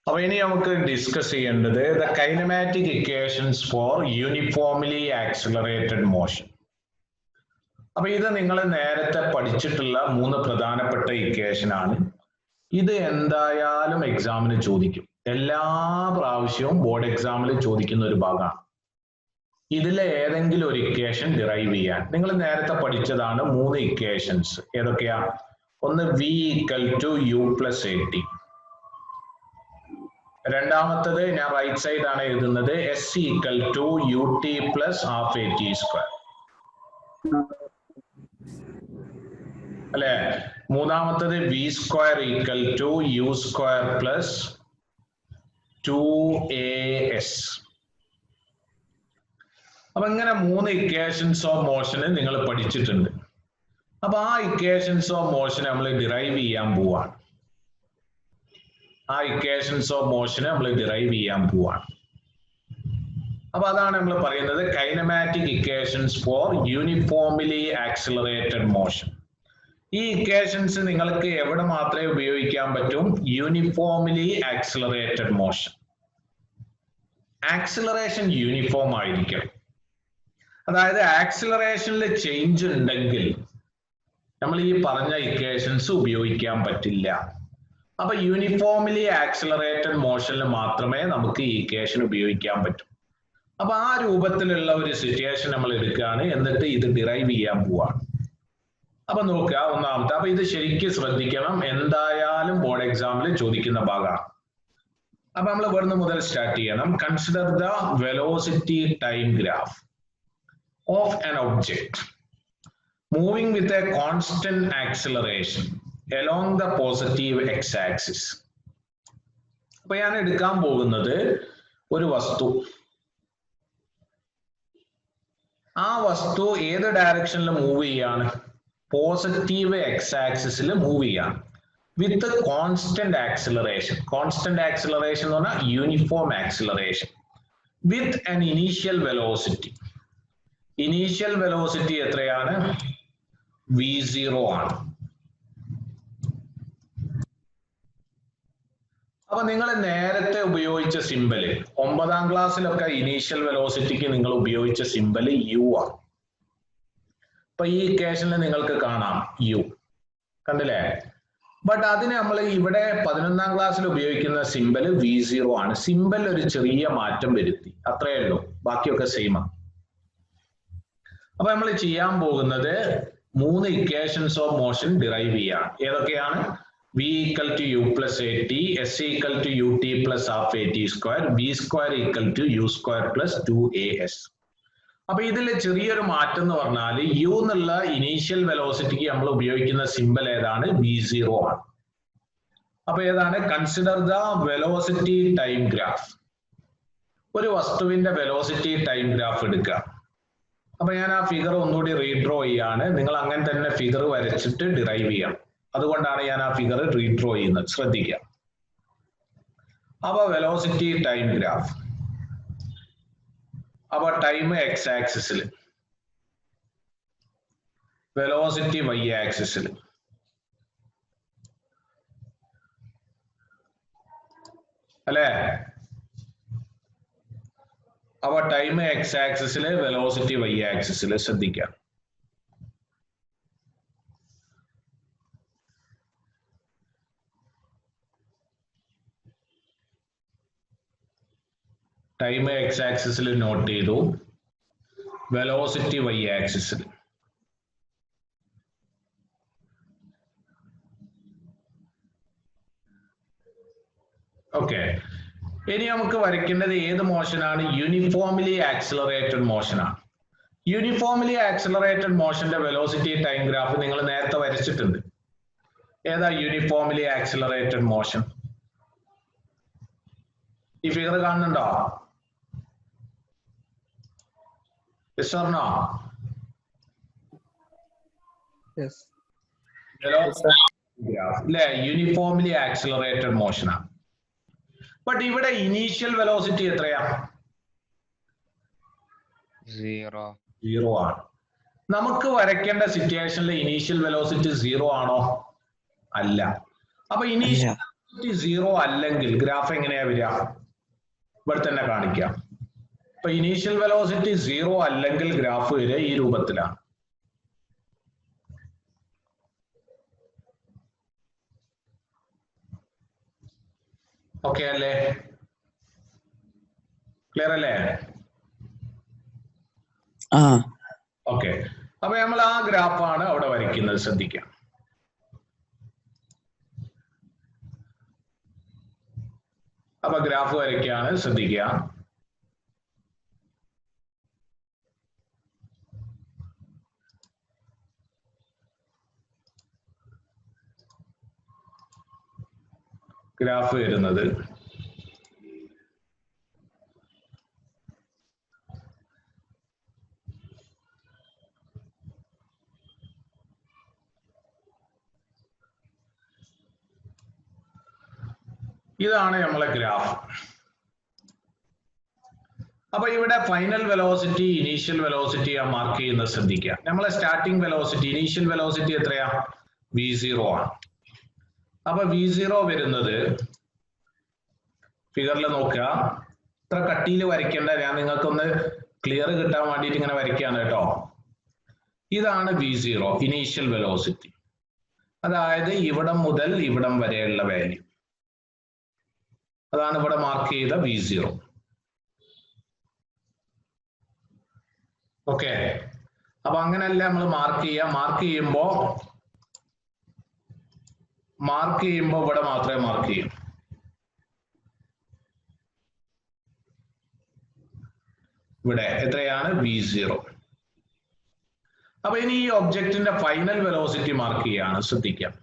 അപ്പൊ ഇനി നമുക്ക് ഡിസ്കസ് ചെയ്യേണ്ടത് the kinematic equations four uniformly accelerated motion. അപ്പൊ ഇത് നിങ്ങൾ നേരത്തെ പഠിച്ചിട്ടുള്ള 3 പ്രധാനപ്പെട്ട ഇക്വേഷൻ ആണ്. ഇത് എന്തായാലും എക്സാമിന് ചോദിക്കും. എല്ലാ പ്രാവശ്യവും ബോർഡ് എക്സാമിൽ ചോദിക്കുന്ന ഒരു ഭാഗമാണ്. ഇതിലെ ഏതെങ്കിലും ഒരു ഇക്വേഷൻ ഡിറൈവ് ചെയ്യാൻ നിങ്ങൾ നേരത്തെ പഠിച്ചതാണ് 3 ഇക്വേഷൻസ്. ഏതൊക്കെയാ? ഒന്ന് v = u + at. രണ്ടാമത്തത് ഞാൻ റൈറ്റ് സൈഡ് ആണ് എഴുതുന്നത് s = ut + ½ at². അല്ലെ? മൂന്നാമത്തത് v² = u² + 2as. അപ്പൊ ഇങ്ങനെ 3 ഇക്വേഷൻസ് ഓഫ് മോഷൻ നിങ്ങൾ പഠിച്ചിട്ടുണ്ട്. അപ്പൊ ആ ഇക്വേഷൻസ് ഓഫ് മോഷൻ നമ്മൾ ഡിറൈവ് ചെയ്യാൻ പോവാണ്. അപ്പൊ അതാണ് നമ്മൾ പറയുന്നത് kinematic equations four uniformly accelerated motion. ഈ ഇക്വേഷൻസ് നിങ്ങൾക്ക് എവിടെ മാത്രമേ ഉപയോഗിക്കാൻ പറ്റും? Uniformly accelerated motion. Acceleration uniform ആയിരിക്കണം. അതായത് ആക്സിലറേഷനിൽ ചേഞ്ച് ഉണ്ടെങ്കിൽ നമ്മൾ ഈ പറഞ്ഞ ഇക്വേഷൻസ് ഉപയോഗിക്കാൻ പറ്റില്ല. അപ്പൊ യൂണിഫോംലി ആക്സിലറേറ്റഡ് മോഷനിൽ മാത്രമേ നമുക്ക് ഈ ഇക്വേഷൻ ഉപയോഗിക്കാൻ പറ്റൂ. അപ്പൊ ആ രൂപത്തിലുള്ള ഒരു സിറ്റുവേഷൻ നമ്മൾ എടുക്കുകയാണ്, എന്നിട്ട് ഇത് ഡിറൈവ് ചെയ്യാൻ പോവാണ്. അപ്പൊ നോക്കുക ഒന്നാമത്തെ. അപ്പൊ ഇത് ശരിക്കും ശ്രദ്ധിക്കണം, എന്തായാലും ബോർഡ് എക്സാമിൽ ചോദിക്കുന്ന ഭാഗമാണ്. അപ്പൊ നമ്മൾ ഇവിടുന്ന് മുതൽ സ്റ്റാർട്ട് ചെയ്യണം. Consider the velocity time graph of an object moving with a constant acceleration along the positive x-axis. അപ്പൊ ഞാൻ എടുക്കാൻ പോകുന്നത് ഒരു വസ്തു. ആ വസ്തു ഏത് ഡയറക്ഷനിൽ മൂവ് ചെയ്യാണ്? പോസിറ്റീവ് x-ആക്സിസിൽ മൂവ് ചെയ്യാണ് വിത്ത് കോൺസ്റ്റന്റ് ആക്സിലറേഷൻ. കോൺസ്റ്റന്റ് ആക്സിലറേഷൻ എന്ന് പറഞ്ഞാൽ uniform acceleration with an initial velocity. Initial velocity എത്രയാണ്? v0 ആണ്. അപ്പൊ നിങ്ങൾ നേരത്തെ ഉപയോഗിച്ച സിമ്പല് 9ാം ക്ലാസ്സിലൊക്കെ ഇനീഷ്യൽ വെലോസിറ്റിക്ക് നിങ്ങൾ ഉപയോഗിച്ച സിമ്പല് u ആണ്. അപ്പൊ ഈ ഇക്വേഷനിൽ നിങ്ങൾക്ക് കാണാം u, കണ്ടില്ലേ? ബട്ട് അതിന് നമ്മൾ ഇവിടെ 11ാം ക്ലാസ്സിൽ ഉപയോഗിക്കുന്ന സിമ്പല് v0 ആണ്. സിമ്പൽ ഒരു ചെറിയ മാറ്റം വരുത്തി, അത്രയേ ഉള്ളൂ. ബാക്കിയൊക്കെ സെയിം ആണ്. അപ്പൊ നമ്മൾ ചെയ്യാൻ പോകുന്നത് 3 ഇക്വേഷൻസ് ഓഫ് മോഷൻ ഡിറൈവ് ചെയ്യാം. ഏതൊക്കെയാണ്? v = u + at, s = ut + ½ at², v² = u² + 2as. അപ്പൊ ഇതിൽ ചെറിയൊരു മാറ്റം എന്ന് പറഞ്ഞാൽ u എന്നുള്ള ഇനീഷ്യൽ വെലോസിറ്റിക്ക് നമ്മൾ ഉപയോഗിക്കുന്ന സിമ്പൽ ഏതാണ്? v0 ആണ്. അപ്പൊ ഏതാണ്? Consider the velocity time graph. ഒരു വസ്തുവിന്റെ വെലോസിറ്റി ടൈം ഗ്രാഫ് എടുക്കുക. അപ്പൊ ഞാൻ ആ ഫിഗർ ഒന്നുകൂടി റീഡ്രോ ചെയ്യാണ്. നിങ്ങൾ അങ്ങനെ തന്നെ ഫിഗർ വരച്ചിട്ട് ഡിറൈവ് ചെയ്യാം. അതുകൊണ്ടാണ് ഞാൻ ആ ഫിഗർ റീഡ്രോ ചെയ്യുന്നത്, ശ്രദ്ധിക്കുക. അപ്പൊ വെലോസിറ്റി ടൈം ഗ്രാഫ്. അപ്പൊ ടൈം x-ആക്സിസിൽ, വെലോസിറ്റി y-ആക്സിസിൽ. അല്ലേ? അപ്പൊ ടൈം x-ആക്സിസില്, വെലോസിറ്റി y-ആക്സിസില്. ശ്രദ്ധിക്കാം. ടൈം x-ആക്സിസിൽ നോട്ട് ചെയ്തു, വെലോസിറ്റി y-ആക്സിസിൽ. ഓക്കെ. ഇനി നമുക്ക് വരയ്ക്കേണ്ടത് ഏത് മോഷനാണ്? യൂണിഫോംലി ആക്സിലറേറ്റഡ് മോഷനാണ്. യൂണിഫോംലി ആക്സിലറേറ്റഡ് മോഷന്റെ വെലോസിറ്റി ടൈം ഗ്രാഫ് നിങ്ങൾ നേരത്തെ വരച്ചിട്ടുണ്ട്. ഏതാ യൂണിഫോംലി ആക്സിലറേറ്റഡ് മോഷൻ? ഈ ഫിഗർ കാണുന്നുണ്ടോ? Yes or no? Yes. അല്ലേ? യൂണിഫോംലി ആക്സിലറേറ്റഡ് മോഷനാണ്. ബട്ട് ഇവിടെ ഇനീഷ്യൽ വെലോസിറ്റി എത്രയാ? 0 ആണ്. നമുക്ക് വരയ്ക്കേണ്ട സിറ്റുവേഷനിലെ ഇനീഷ്യൽ വെലോസിറ്റി 0 ആണോ? അല്ല. അപ്പൊ ഇനീഷ്യൽ സീറോ അല്ലെങ്കിൽ ഗ്രാഫ് എങ്ങനെയാ വരിക? ഇവിടെ തന്നെ കാണിക്കാം. ഇപ്പൊ ഇനീഷ്യൽ വെലോസിറ്റി സീറോ അല്ലെങ്കിൽ ഗ്രാഫ് വരിക ഈ രൂപത്തിലാണ്. ഓക്കെ അല്ലേ? ക്ലിയർ അല്ലേ? ഓക്കെ. അപ്പൊ നമ്മൾ ആ ഗ്രാഫാണ് അവിടെ വരയ്ക്കുന്നത്, ശ്രദ്ധിക്കാം. അപ്പൊ ഗ്രാഫ് വരയ്ക്കാണ്, ശ്രദ്ധിക്കുക. ഗ്രാഫ് വരുന്നത് ഇതാണ് നമ്മളെ ഗ്രാഫ്. അപ്പൊ ഇവിടെ final velocity initial velocity mark ചെയ്യുന്നത് ശ്രദ്ധിക്കുക. നമ്മളെ സ്റ്റാർട്ടിംഗ് വെലോസിറ്റി ഇനീഷ്യൽ വെലോസിറ്റി എത്രയാ? v0 ആണ്. അപ്പൊ v0 വരുന്നത് ഫിഗറിൽ നോക്കുക. ഇത്ര കട്ടിയിൽ വരയ്ക്കേണ്ട, ഞാൻ നിങ്ങൾക്കൊന്ന് ക്ലിയർ കിട്ടാൻ വേണ്ടിയിട്ട് ഇങ്ങനെ വരയ്ക്കുകയാണ് കേട്ടോ. ഇതാണ് v0 ഇനീഷ്യൽ വെലോസിറ്റി, അതായത് ഇവിടം മുതൽ ഇവിടം വരെയുള്ള വാല്യൂ. അതാണ് ഇവിടെ മാർക്ക് ചെയ്ത v0. ഓക്കെ. അപ്പൊ അങ്ങനെയല്ല നമ്മൾ മാർക്ക് ചെയ്യുക. മാർക്ക് ചെയ്യുമ്പോ ഇവിടെ മാത്രമേ മാർക്ക് ചെയ്യൂ. ഇവിടെ എത്രയാണ്? v0. അപ്പൊ ഇനി ഈ ഒബ്ജക്റ്റിന്റെ ഫൈനൽ വെലോസിറ്റി മാർക്ക് ചെയ്യാണ്, ശ്രദ്ധിക്കാം.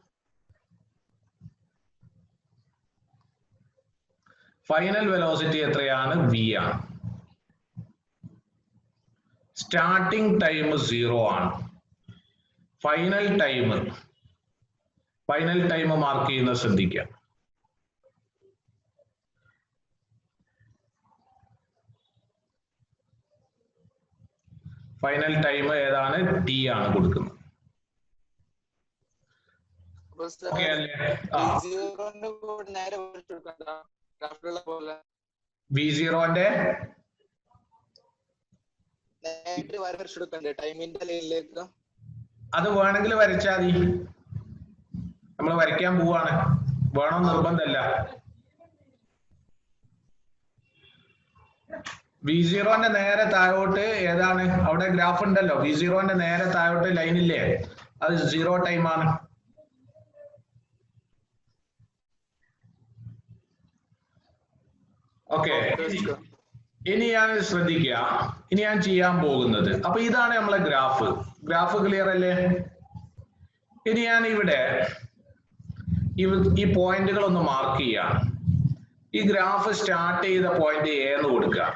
ഫൈനൽ വെലോസിറ്റി എത്രയാണ്? v ആണ്. സ്റ്റാർട്ടിംഗ് ടൈം 0 ആണ്. ഫൈനൽ ടൈം മാർക്ക് ചെയ്യുന്നത് ശ്രദ്ധിക്കാം. ഫൈനൽ ടൈം ഏതാണ്? t ആണ് കൊടുക്കുന്നത്. v0ന്റെ അത് വേണമെങ്കിൽ വരച്ചാൽ മതി. നമ്മൾ വരയ്ക്കാൻ പോവാണ്, വേണം നിർബന്ധമല്ല. v0ന്റെ നേരെ താഴോട്ട് ഏതാണ്? അവിടെ ഗ്രാഫ് ഉണ്ടല്ലോ. v0ന്റെ നേരെ താഴോട്ട് ലൈൻ ഇല്ലേ? അത് 0 ടൈം ആണ്. ഓക്കെ. ഇനി ഞാൻ ശ്രദ്ധിക്കുക, ഇനി ഞാൻ ചെയ്യാൻ പോകുന്നത്, അപ്പൊ ഇതാണ് നമ്മളെ ഗ്രാഫ്. ക്ലിയർ അല്ലേ? ഇനി ഞാൻ ഇവിടെ ഈ പോയിന്റുകൾ ഒന്ന് മാർക്ക് ചെയ്യാം. ഈ ഗ്രാഫ് സ്റ്റാർട്ട് ചെയ്ത പോയിന്റ് എ എന്ന് കൊടുക്കുക,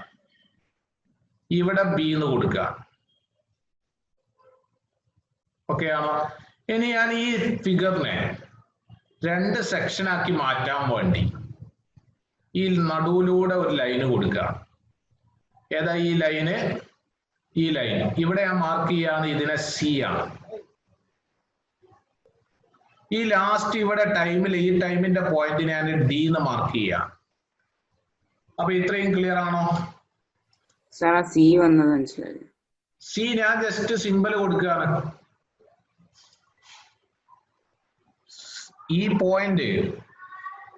ഇവിടെ ബി എന്ന് കൊടുക്കുക. ഓക്കെ ആണോ? ഇനി ഞാൻ ഈ ഫിഗറിനെ 2 സെക്ഷൻ ആക്കി മാറ്റാൻ വേണ്ടി ഈ നടുവിലൂടെ ഒരു ലൈന് കൊടുക്കുക. ഏതാ ഈ ലൈന്? ഈ ലൈൻ ഇവിടെ ഞാൻ മാർക്ക് ചെയ്യാണ്, ഇതിനെ സി ആണ്. ഈ ലാസ്റ്റ് ഇവിടെ ടൈമിൽ ഈ ടൈമിന്റെ പോയിന്റ് ഞാൻ ഡി എന്ന് മാർക്ക് ചെയ്യാം. അപ്പൊ ഇത്രയും ക്ലിയർ ആണോ? സി വന്നത് മനസ്സിലായി. സി ഞാൻ ജസ്റ്റ് സിമ്പൽ കൊടുക്കുകയാണ്. ഈ പോയിന്റ്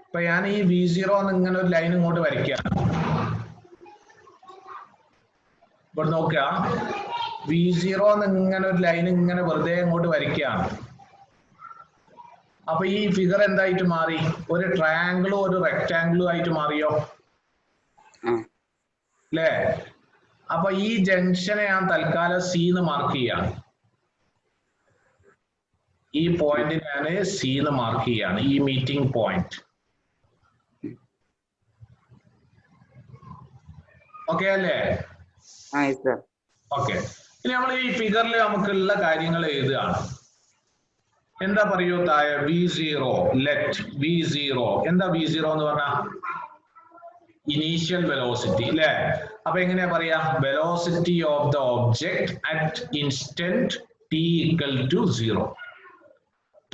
ഇപ്പൊ ഞാൻ ഈ v0 ഇങ്ങനെ ഒരു ലൈൻ ഇങ്ങോട്ട് വരയ്ക്കുകയാണ്. ഇവിടെ നോക്കുക, v0 ഇങ്ങനെ ഒരു ലൈൻ ഇങ്ങനെ വെറുതെ ഇങ്ങോട്ട് വരയ്ക്കുകയാണ്. അപ്പൊ ഈ ഫിഗർ എന്തായിട്ട് മാറി? ഒരു ട്രയാങ്കിളും ഒരു റെക്ടാങ്കിളും ആയിട്ട് മാറിയോ? അല്ലേ? അപ്പൊ ഈ ജംഗ്ഷനെ ഞാൻ തൽക്കാലം സി എന്ന് മാർക്ക് ചെയ്യാണ്. ഈ പോയിന്റ് ഞാൻ സി എന്ന് മാർക്ക് ചെയ്യാണ്, ഈ മീറ്റിംഗ് പോയിന്റ്. ഓക്കെ അല്ലേ? ഓക്കെ. ഇനി നമ്മൾ ഈ ഫിഗറിൽ നമുക്കുള്ള കാര്യങ്ങൾ എഴുതുകയാണ്. എന്താ പറയൂ താഴെ? v0 let v0. എന്താ v0 എന്ന് പറഞ്ഞാ? ഇനീഷ്യൽ വെലോസിറ്റി അല്ലേ? അപ്പൊ എങ്ങനെയാ പറയാ? Velocity of the object at instant t equal to 0.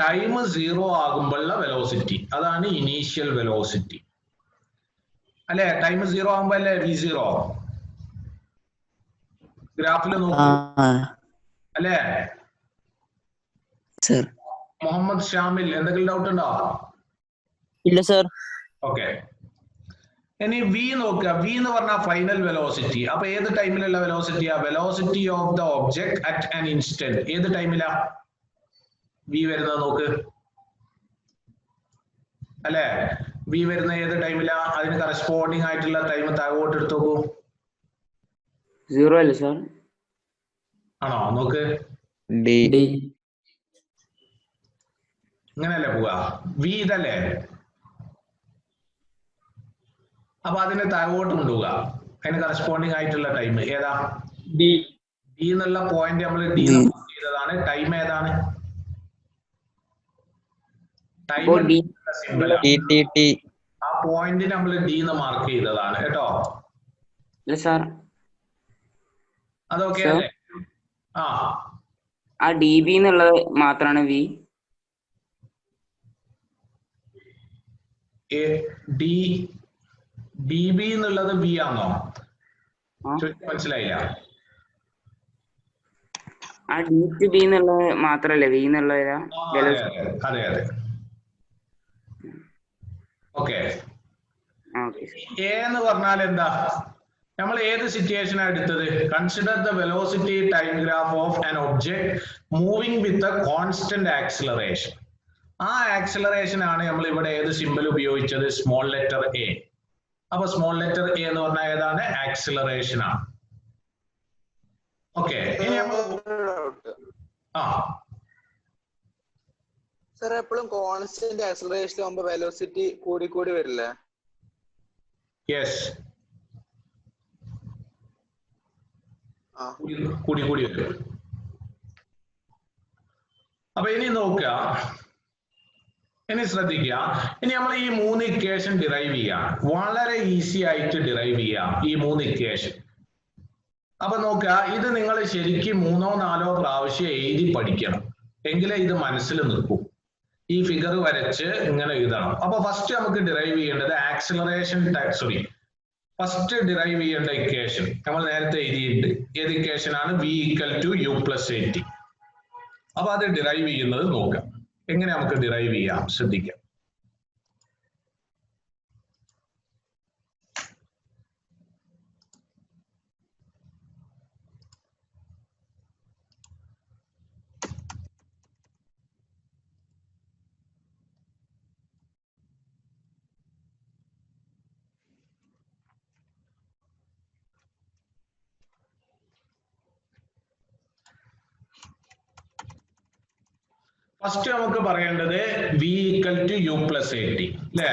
Time 0 ആകുമ്പോഴുള്ള വെലോസിറ്റി, അതാണ് ഇനീഷ്യൽ വെലോസിറ്റി അല്ലെ. ടൈം 0 ആകുമ്പോ അല്ലേ v0 ഗ്രാഫിൽ നോക്കൂ അല്ലേ. മുഹമ്മദ് ഷാമിൽ എന്തെങ്കിലും ഡൗട്ട് ഉണ്ടോ? ഇല്ല സർ. ഓക്കെ, ഇനി v നോക്കുക. v എന്ന് പറഞ്ഞാൽ ഫൈനൽ വെലോസിറ്റി. അപ്പൊ ഏത് ടൈമിലുള്ള വെലോസിറ്റിയാ? Velocity of the object at an instant. ഏത് ടൈമിലാ v വരുന്നത് നോക്ക് അല്ലെ. v വരുന്ന ഏത് ടൈമിലാ? അതിന് കറസ്പോണ്ടിങ് ആയിട്ടുള്ള ടൈം താഴോട്ട് എടുത്തു നോക്കൂ. 0 അല്ലേ സാർ? ആണോ? നോക്ക്, ഇങ്ങനെയല്ലേ പോവാ? v ഇതല്ലേ, അപ്പൊ അതിനെ താഴോട്ട് കൊണ്ടുപോവുക. അതിന് കറസ്പോണ്ടിങ് ആയിട്ടുള്ള ടൈം ഏതാ? d എന്നുള്ള പോയിന്റ് നമ്മൾ d ചെയ്തതാണ്. ടൈം ഏതാണ്? ആ പോയിന്റ് നമ്മൾ d എന്ന് മാർക്ക് ചെയ്തതാണ് കേട്ടോ. അതൊക്കെ അല്ലേ? ആ dB എന്നുള്ളത് മാത്രാണ് v. dB എന്നുള്ളത് v ആണോ? മനസ്സിലായില്ല. ആ d to b എന്നുള്ളത് മാത്രല്ലേ v എന്നുള്ളത്? അതെ അതെ. ഓക്കെ, എ എന്ന് പറഞ്ഞാൽ എന്താ? നമ്മൾ ഏത് സിറ്റുവേഷൻ എടുത്തത്? Consider the velocity time graph of an object moving with a constant acceleration. ആ ആക്സിലറേഷൻ ആണ് നമ്മൾ ഇവിടെ ഏത് സിമ്പൽ ഉപയോഗിച്ചത്? Small letter A. അപ്പൊ സ്മോൾ ലെറ്റർ എ എന്ന് പറഞ്ഞാൽ ഏതാണ്? ആക്സിലറേഷൻ ആണ്. ഓക്കെ, സർ എപ്പോഴും കോൺസ്റ്റന്റ് ആക്സിലറേഷൻ ആകുമ്പോൾ വെലോസിറ്റി കൂടി വരില്ലേ? യെസ്, കൂടി വരും. അപ്പൊ ഇനി നോക്കുക, ഇനി ശ്രദ്ധിക്കുക. ഇനി നമ്മൾ ഈ 3 ഇക്വേഷൻ ഡിറൈവ് ചെയ്യാം. വളരെ ഈസി ആയിട്ട് ഡിറൈവ് ചെയ്യാം ഈ 3 ഇക്വേഷൻ. അപ്പൊ നോക്കുക, ഇത് നിങ്ങൾ ശരിക്കും 3ഓ 4ഓ പ്രാവശ്യം എഴുതി പഠിക്കണം, എങ്കിലേ ഇത് മനസ്സിൽ നിൽക്കൂ. ഈ ഫിഗർ വരച്ച് ഇങ്ങനെ എഴുതണം. അപ്പൊ ഫസ്റ്റ് നമുക്ക് ഡിറൈവ് ചെയ്യേണ്ടത് ആക്സിലറേഷൻ ഫസ്റ്റ് ഡിറൈവ് ചെയ്യേണ്ട ഇക്വേഷൻ നമ്മൾ നേരത്തെ എഴുതിയിട്ടുണ്ട്. ഏത് ഇക്വേഷൻ ആണ്? v = u + at. അപ്പൊ അത് ഡിറൈവ് ചെയ്യുന്നത് നോക്കാം. എങ്ങനെ നമുക്ക് ഡിറൈവ് ചെയ്യാം ശ്രദ്ധിക്കാം. ഫസ്റ്റ് നമുക്ക് പറയേണ്ടത് v = u + at അല്ലേ.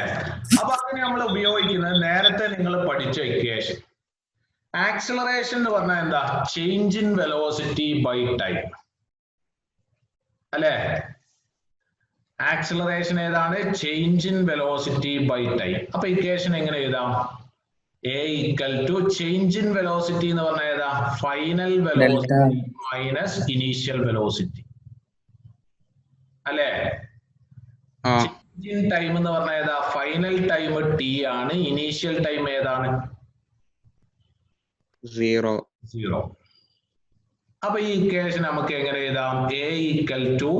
അപ്പൊ അതിന് നമ്മൾ ഉപയോഗിക്കുന്നത് നേരത്തെ നിങ്ങൾ പഠിച്ച ഇക്വേഷൻ. ആക്സിലറേഷൻ എന്ന് പറഞ്ഞാൽ എന്താ? Change in velocity by time അല്ലേ. ആക്സിലറേഷൻ ഏതാണ്? Change in velocity by time. അപ്പൊ ഇക്വേഷൻ എങ്ങനെ എഴുതാം? a = ചേഞ്ച് ഇൻ വെലോസിറ്റി എന്ന് പറഞ്ഞാൽ ഏതാ? Final velocity minus initial velocity അല്ലേ. ചേഞ്ച് ഇൻ ടൈം എന്ന് പറഞ്ഞാൽ ഏതാ? ഫൈനൽ ടൈം t ആണ്. ഇനീഷ്യൽ ടൈം ഏതാണ്? 0. അപ്പൊ ഈ ഇക്വേഷൻ നമുക്ക് എങ്ങനെ എഴുതാം? a =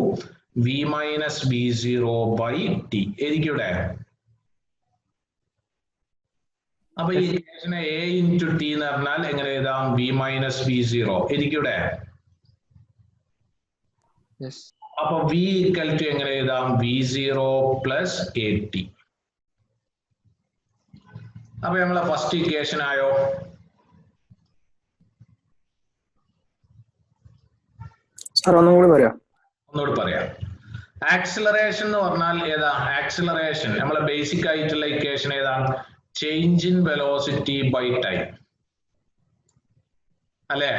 v - v0/t എഴുതിക്കൂടെ? അപ്പൊ ഈ ഇക്വേഷനെ a × t എന്ന് പറഞ്ഞാൽ എങ്ങനെ എഴുതാം? v - v0 എഴുതിക്കൂടെ? അപ്പൊ v = എങ്ങനെ എഴുതാം? v0 + at. അപ്പൊ നമ്മളെ ഫസ്റ്റ് ഇക്വേഷൻ ആയോ? ഒന്നുകൂടി പറയാം. ആക്സിലറേഷൻ എന്ന് പറഞ്ഞാൽ ഏതാ? ആക്സിലറേഷൻ നമ്മളെ ബേസിക് ആയിട്ടുള്ള ഇക്വേഷൻ ഏതാണ്? Change in velocity by time അല്ലേ.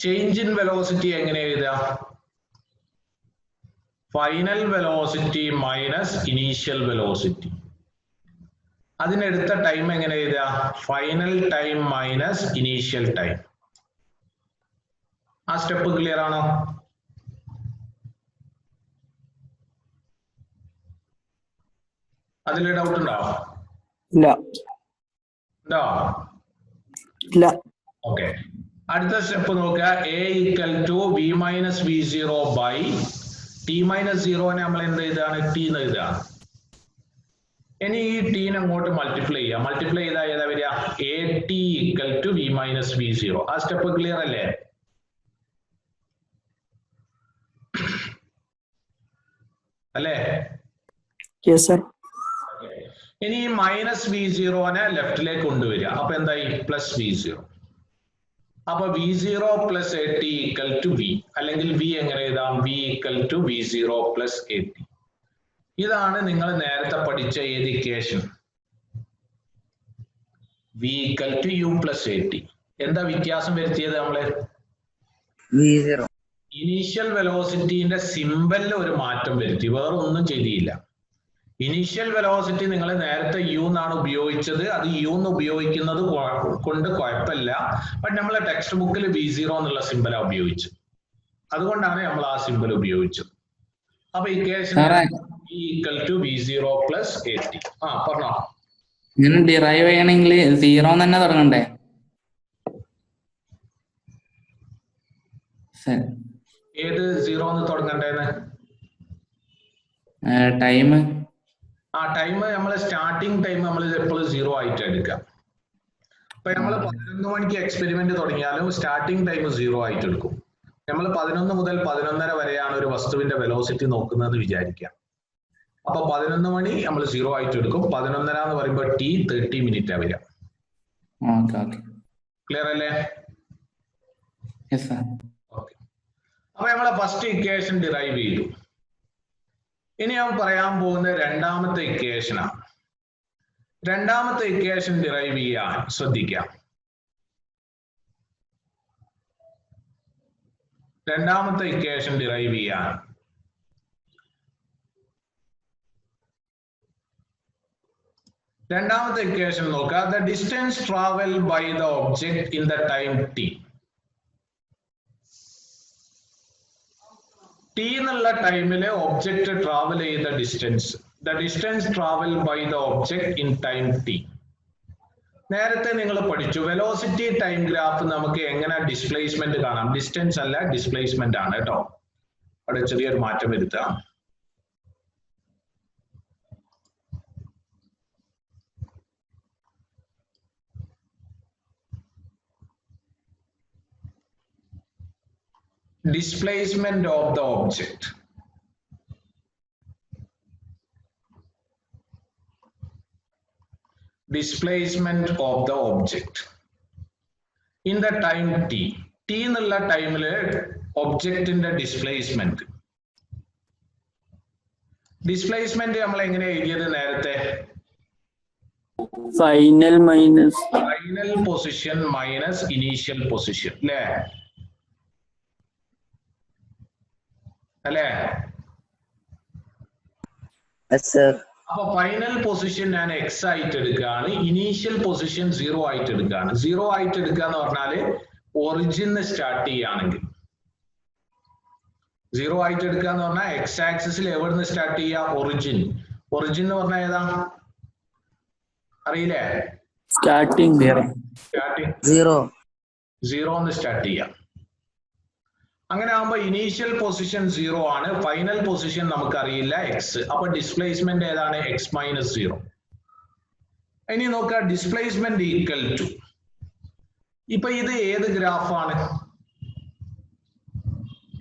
ചേഞ്ച് ഇൻ വെലോസിറ്റി എങ്ങനെ എഴുതാം? Final velocity minus initial velocity. അതിനെടുത്ത ടൈം എങ്ങനെ എഴുതുക? Final time minus initial time. ആ സ്റ്റെപ്പ് ക്ലിയർ ആണോ? അതിൽ ഡൗട്ട് ഉണ്ടോ? ഇല്ല. ഉണ്ടോ? ഇല്ല. ഓക്കെ. അടുത്ത സ്റ്റെപ്പ് നോക്കുക. A equal to v minus v zero by t minus സീറോനെ നമ്മൾ എന്ത് എഴുതാണ്? ടി എന്ന് എഴുതുകയാണ്. ഇനി ഈ ടീനെ അങ്ങോട്ട് മൾട്ടിപ്ലൈ ചെയ്യാം. മൾട്ടിപ്ലൈ ചെയ്താൽ ഏതാ വരിക? A t equal to v minus v zero. ആ സ്റ്റെപ്പ് ക്ലിയർ അല്ലേ? അല്ലേ? Yes sir. ഇനി ഈ മൈനസ് വി സീറോനെ ലെഫ്റ്റിലേക്ക് കൊണ്ടുവരിക. അപ്പൊ എന്തായി? Plus v zero. അപ്പൊ v zero plus a t equal to v, അല്ലെങ്കിൽ വി എങ്ങനെ എഴുതാം? V equal to v zero plus a t. ഇതാണ് നിങ്ങൾ നേരത്തെ പഠിച്ച ഏത് equation? V equal to u plus a t. എന്താ വ്യത്യാസം വരുത്തിയത് നമ്മള്? ഇനീഷ്യൽ വെലോസിറ്റിന്റെ സിമ്പലിൽ ഒരു മാറ്റം വരുത്തി, വേറെ ഒന്നും ചെയ്തില്ല. ഇനീഷ്യൽ വെലോസിറ്റി നിങ്ങൾ നേരത്തെ യു എന്നാണ് ഉപയോഗിച്ചത്. അത് യു എന്ന് ഉപയോഗിക്കുന്നത് കൊണ്ട് കുഴപ്പമില്ല. ബട്ട് നമ്മളെ ടെക്സ്റ്റ് ബുക്കിൽ വി സീറോ എന്നുള്ള സിമ്പലാണ് ഉപയോഗിച്ചത്. അതുകൊണ്ടാണ് നമ്മൾ ആ സിമ്പൽ ഉപയോഗിച്ചത്. അപ്പൊ equation equal to v zero plus a t. പറഞ്ഞോ. ഇങ്ങനെ ഡിറൈവ് ചെയ്യണമെങ്കിൽ സീറോ തന്നെ തുടങ്ങണ്ടേ? ഏത് സീറോ എന്ന് തുടങ്ങണ്ടേന്ന്? ടൈം. ടൈം നമ്മൾ സ്റ്റാർട്ടിങ് ടൈം നമ്മൾ എപ്പോഴും സീറോ ആയിട്ട് എടുക്കാം. ഇപ്പൊ നമ്മൾ 11 മണിക്ക് എക്സ്പെരിമെന്റ് തുടങ്ങിയാലും സ്റ്റാർട്ടിങ് ടൈം സീറോ ആയിട്ട് എടുക്കും. നമ്മൾ 11 മുതൽ 11:30 വരെയാണ് ഒരു വസ്തുവിന്റെ വെലോസിറ്റി നോക്കുന്നത് വിചാരിക്കാം. അപ്പൊ 11 മണി നമ്മൾ സീറോ ആയിട്ട് എടുക്കും. 11:30 എന്ന് പറയുമ്പോൾ ടി 30 മിനിറ്റ് വരിക. ക്ലിയർ അല്ലേ? ഓക്കെ. അപ്പൊ നമ്മളെ ഫസ്റ്റ് ഇക്വേഷൻ ഡിറൈവ് ചെയ്തു. ഇനി ഞാൻ പറയാൻ പോകുന്ന രണ്ടാമത്തെ ഇക്വേഷനാണ്. രണ്ടാമത്തെ ഇക്വേഷൻ ഡിറൈവ് ചെയ്യാൻ ശ്രദ്ധിക്കാം. രണ്ടാമത്തെ ഇക്വേഷൻ ഡിറൈവ് ചെയ്യാൻ രണ്ടാമത്തെ ഇക്വേഷൻ നോക്കുക. The distance travel by the object in the time t. T എന്നുള്ള ടൈമില് ഒബ്ജെക്ട് ട്രാവൽ ചെയ്ത distance, the distance travel by the object in time t. നേരത്തെ നിങ്ങൾ പഠിച്ചു വെലോസിറ്റി ടൈം ഗ്രാഫ് നമുക്ക് എങ്ങനെ ഡിസ്പ്ലേസ്മെന്റ് കാണാം. ഡിസ്റ്റൻസ് അല്ല, ഡിസ്പ്ലേസ്മെന്റ് ആണ് കേട്ടോ. അവിടെ ചെറിയൊരു മാറ്റം വരുത്താം. Displacement of the object. Displacement of the object in the time t. T എന്നുള്ള ടൈമില് ഒബ്ജക്റ്റിന്റെ ഡിസ്പ്ലേസ്മെന്റ്. ഡിസ്പ്ലേസ്മെന്റ് നമ്മൾ എങ്ങനെ എഴുതിയത് നേരത്തെ? Final position minus initial position അല്ലേ? അപ്പൊ ഫൈനൽ പൊസിഷൻ ഞാൻ എക്സ് ആയിട്ട് എടുക്കുകയാണ്, ഇനീഷ്യൽ പൊസിഷൻ 0 ആയിട്ട് എടുക്കുകയാണ്. 0 ആയിട്ട് എടുക്കുക എന്ന് പറഞ്ഞാല് ഒറിജിന് സ്റ്റാർട്ട് ചെയ്യുകയാണെങ്കിൽ 0 ആയിട്ട് എടുക്കുക എന്ന് പറഞ്ഞാൽ എക്സ് ആക്സിസിൽ എവിടുന്ന് സ്റ്റാർട്ട് ചെയ്യുക? ഒറിജിൻ. ഒറിജിൻ എന്ന് പറഞ്ഞാൽ ഏതാ അറിയില്ലേ? സ്റ്റാർട്ടിംഗ് 0 എന്ന് സ്റ്റാർട്ട് ചെയ്യാം. അങ്ങനെ ആകുമ്പോ ഇനീഷ്യൽ പൊസിഷൻ 0 ആണ്, ഫൈനൽ പൊസിഷൻ നമുക്കറിയില്ല എക്സ്. അപ്പൊ ഡിസ്പ്ലേസ്മെന്റ് ഏതാണ്? X minus 0. ഇനി നോക്കുക, ഡിസ്പ്ലേസ്മെന്റ് ഈക്വൽ ടു, ഇപ്പൊ ഇത് ഏത് ഗ്രാഫാണ്?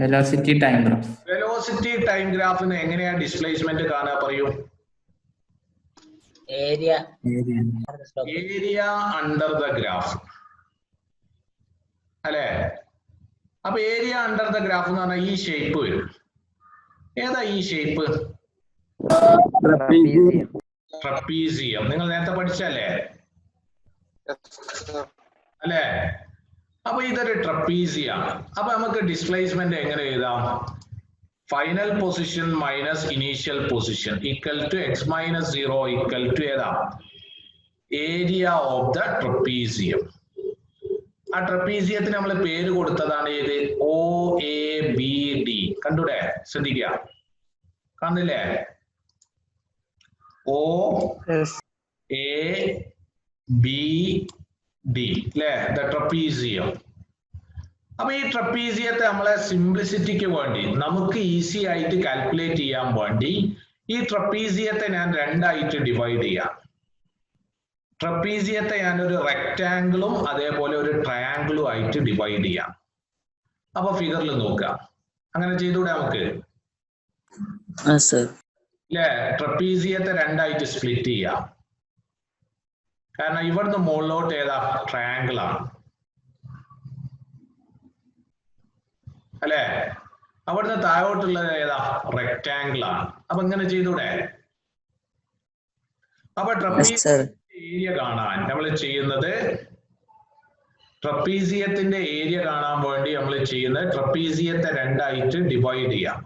Velocity time graph. Velocity time ഗ്രാഫിന് എങ്ങനെയാ ഡിസ്പ്ലേസ്മെന്റ് കാണുക? പറയൂ. ഏരിയ അണ്ടർ ദ ഗ്രാഫ് അല്ലേ? അപ്പൊ ഏരിയ അണ്ടർ ദ ഗ്രാഫ് എന്ന് പറഞ്ഞാൽ ഈ ഷേപ്പ് വരും. ഏതാ ഈ ഷേപ്പ്? ട്രപ്പീസിയം. നിങ്ങൾ നേരത്തെ പഠിച്ചല്ലേ അല്ലേ? അപ്പൊ ഇതൊരു ട്രപ്പീസിയാണ്. അപ്പൊ നമുക്ക് ഡിസ്പ്ലേസ്മെന്റ് എങ്ങനെ എഴുതാം? Final position minus initial position equal to x minus 0 equal to ഏതാ? Area of the trapezium. ആ ട്രപ്പീസിയത്തിന് നമ്മൾ പേര് കൊടുത്തതാണ് ഏത്? OABD. കണ്ടൂടെ? ശ്രദ്ധിക്കുക. കാണുന്നില്ലേ? O Yes. A B D അല്ലേ? The trapezium. അപ്പൊ ഈ ട്രപ്പീസിയത്തെ നമ്മളെ സിംപ്ലിസിറ്റിക്ക് വേണ്ടി നമുക്ക് ഈസി ആയിട്ട് കാൽക്കുലേറ്റ് ചെയ്യാൻ വേണ്ടി ഈ ട്രപ്പീസിയത്തെ ഞാൻ രണ്ടായിട്ട് ഡിവൈഡ് ചെയ്യാം. ട്രപ്പീസിയത്തെ ഞാൻ ഒരു റെക്ടാംഗിളും അതേപോലെ ഒരു ട്രയാംഗിളും ആയിട്ട് ഡിവൈഡ് ചെയ്യാം. അപ്പൊ ഫിഗറിൽ നോക്കാം. അങ്ങനെ ചെയ്തുകൂടെ നമുക്ക്? അല്ലേ? ട്രപ്പീസിയത്തെ രണ്ടായിട്ട് സ്പ്ലിറ്റ് ചെയ്യാം. കാരണം ഇവിടുന്ന് മുകളിലോട്ട് ഏതാ? ട്രയാംഗിൾ ആണ് അല്ലേ? അവിടുന്ന് താഴോട്ടുള്ളത് ഏതാ? റെക്ടാംഗിൾ ആണ്. അപ്പൊ ഇങ്ങനെ ചെയ്തൂടെ? അപ്പൊ ട്രപ്പീസിയത്തിന്റെ ഏരിയ കാണാൻ നമ്മൾ ചെയ്യുന്നത്, ട്രപ്പീസിയത്തിന്റെ ഏരിയ കാണാൻ വേണ്ടി നമ്മൾ ചെയ്യുന്നത് ട്രപ്പീസിയത്തെ രണ്ടായിട്ട് ഡിവൈഡ് ചെയ്യാം.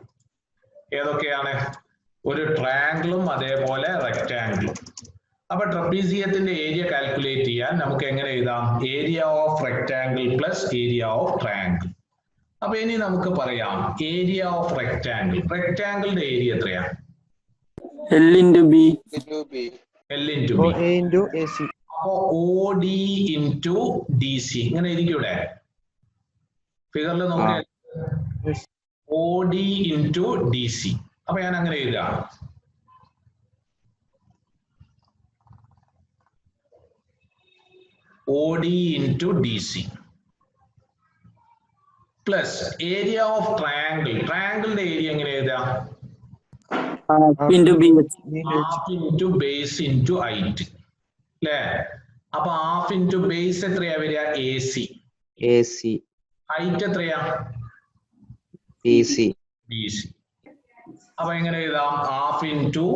ഏതൊക്കെയാണ്? ഒരു ട്രയാംഗിളും അതേപോലെ റെക്ടാംഗിളും. അപ്പൊ ട്രപ്പീസിയത്തിന്റെ ഏരിയ കാൽക്കുലേറ്റ് ചെയ്യാൻ നമുക്ക് എങ്ങനെ എഴുതാം? Area of rectangle plus area of triangle. അപ്പൊ ഇനി നമുക്ക് പറയാം ഏരിയ ഓഫ് റെക്ടാംഗിൾ. റെക്ടാംഗിളിന്റെ ഏരിയ എത്രയാ? L into B. L into B. A into AC. അപ്പോ OD into DC ഇങ്ങനെ ഇരിക്കൂടെ? ഫിഗറിൽ നോക്കിയാൽ Yes. OD into DC. അപ്പൊ ഞാൻ അങ്ങനെ എഴുതാം. OD into DC plus area of triangle. ട്രയാംഗിളിന്റെ ഏരിയ എങ്ങനെ എഴുതാം? Into B. Half into base into height അല്ലേ? അപ്പൊ ഹാഫ് ഇൻറ്റു ബേസ് എത്രയാ വരിക? AC. ഹൈറ്റ് എത്രയാ? BC. അപ്പൊ എങ്ങനെ എഴുതാം? Half into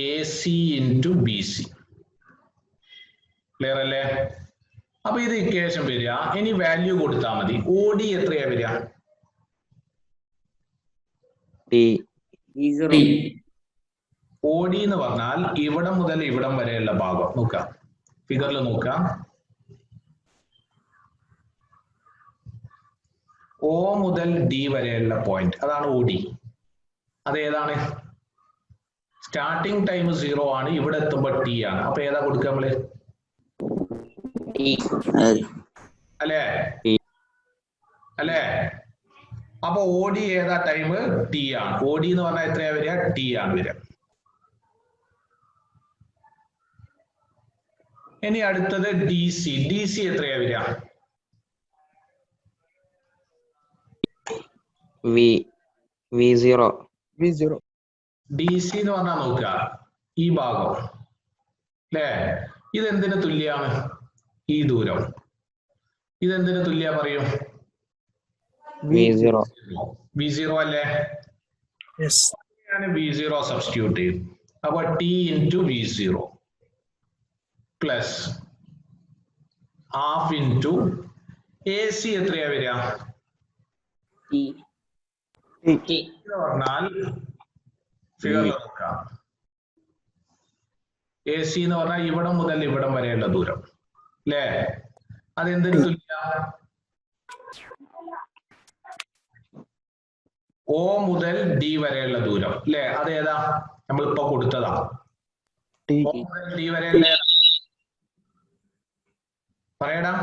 AC into BC. Clear അല്ലേ? അപ്പൊ ഇത് ഇക്വേഷൻ വരിക. ഇനി വാല്യൂ കൊടുത്താൽ മതി. OD എത്രയാ വരിക? OD എന്ന് പറഞ്ഞാൽ ഇവിടം മുതൽ ഇവിടം വരെയുള്ള ഭാഗം. നോക്കാം, ഫിഗറിൽ നോക്കാം. O മുതൽ D വരെയുള്ള പോയിന്റ്, അതാണ് OD. അതേതാണ്? സ്റ്റാർട്ടിംഗ് ടൈം 0 ആണ്, ഇവിടെ എത്തുമ്പോൾ T ആണ്. അപ്പൊ ഏതാ കൊടുക്കുക നമ്മള്? അല്ലേ? അപ്പൊ OD ഏതാ ടൈം? T ആണ്. OD എന്ന് പറഞ്ഞാൽ എത്രയാ വരിക? T ആണ് വരിക. ഇനി അടുത്തത് DC എത്രയാ വരിക? V0. DC എന്ന് പറഞ്ഞാൽ നോക്കുക ഈ ഭാഗം അല്ലേ? ഇതെന്തിന് തുല്യാണ്? ഈ ദൂരം ഇതെന്തിന് തുല്യ പറയും? V0 അല്ലേ? ഞാൻ V0 സബ്സ്റ്റിറ്റ്യൂട്ട് ചെയ്യും. അപ്പൊ T into V0 plus half into AC എത്രയാ വരിക? എന്ന് പറഞ്ഞാൽ ഫിഗറിൽ നോക്കാം. AC എന്ന് പറഞ്ഞാൽ ഇവിടം മുതൽ ഇവിടം വരെയുള്ള ദൂരം അല്ലേ? അതെന്തിന് തുല്യ? O മുതൽ D വരെയുള്ള ദൂരം അല്ലേ? അതേതാ? നമ്മളിപ്പോ കൊടുത്തതാ. O മുതൽ D വരെയുള്ള പറയടാ.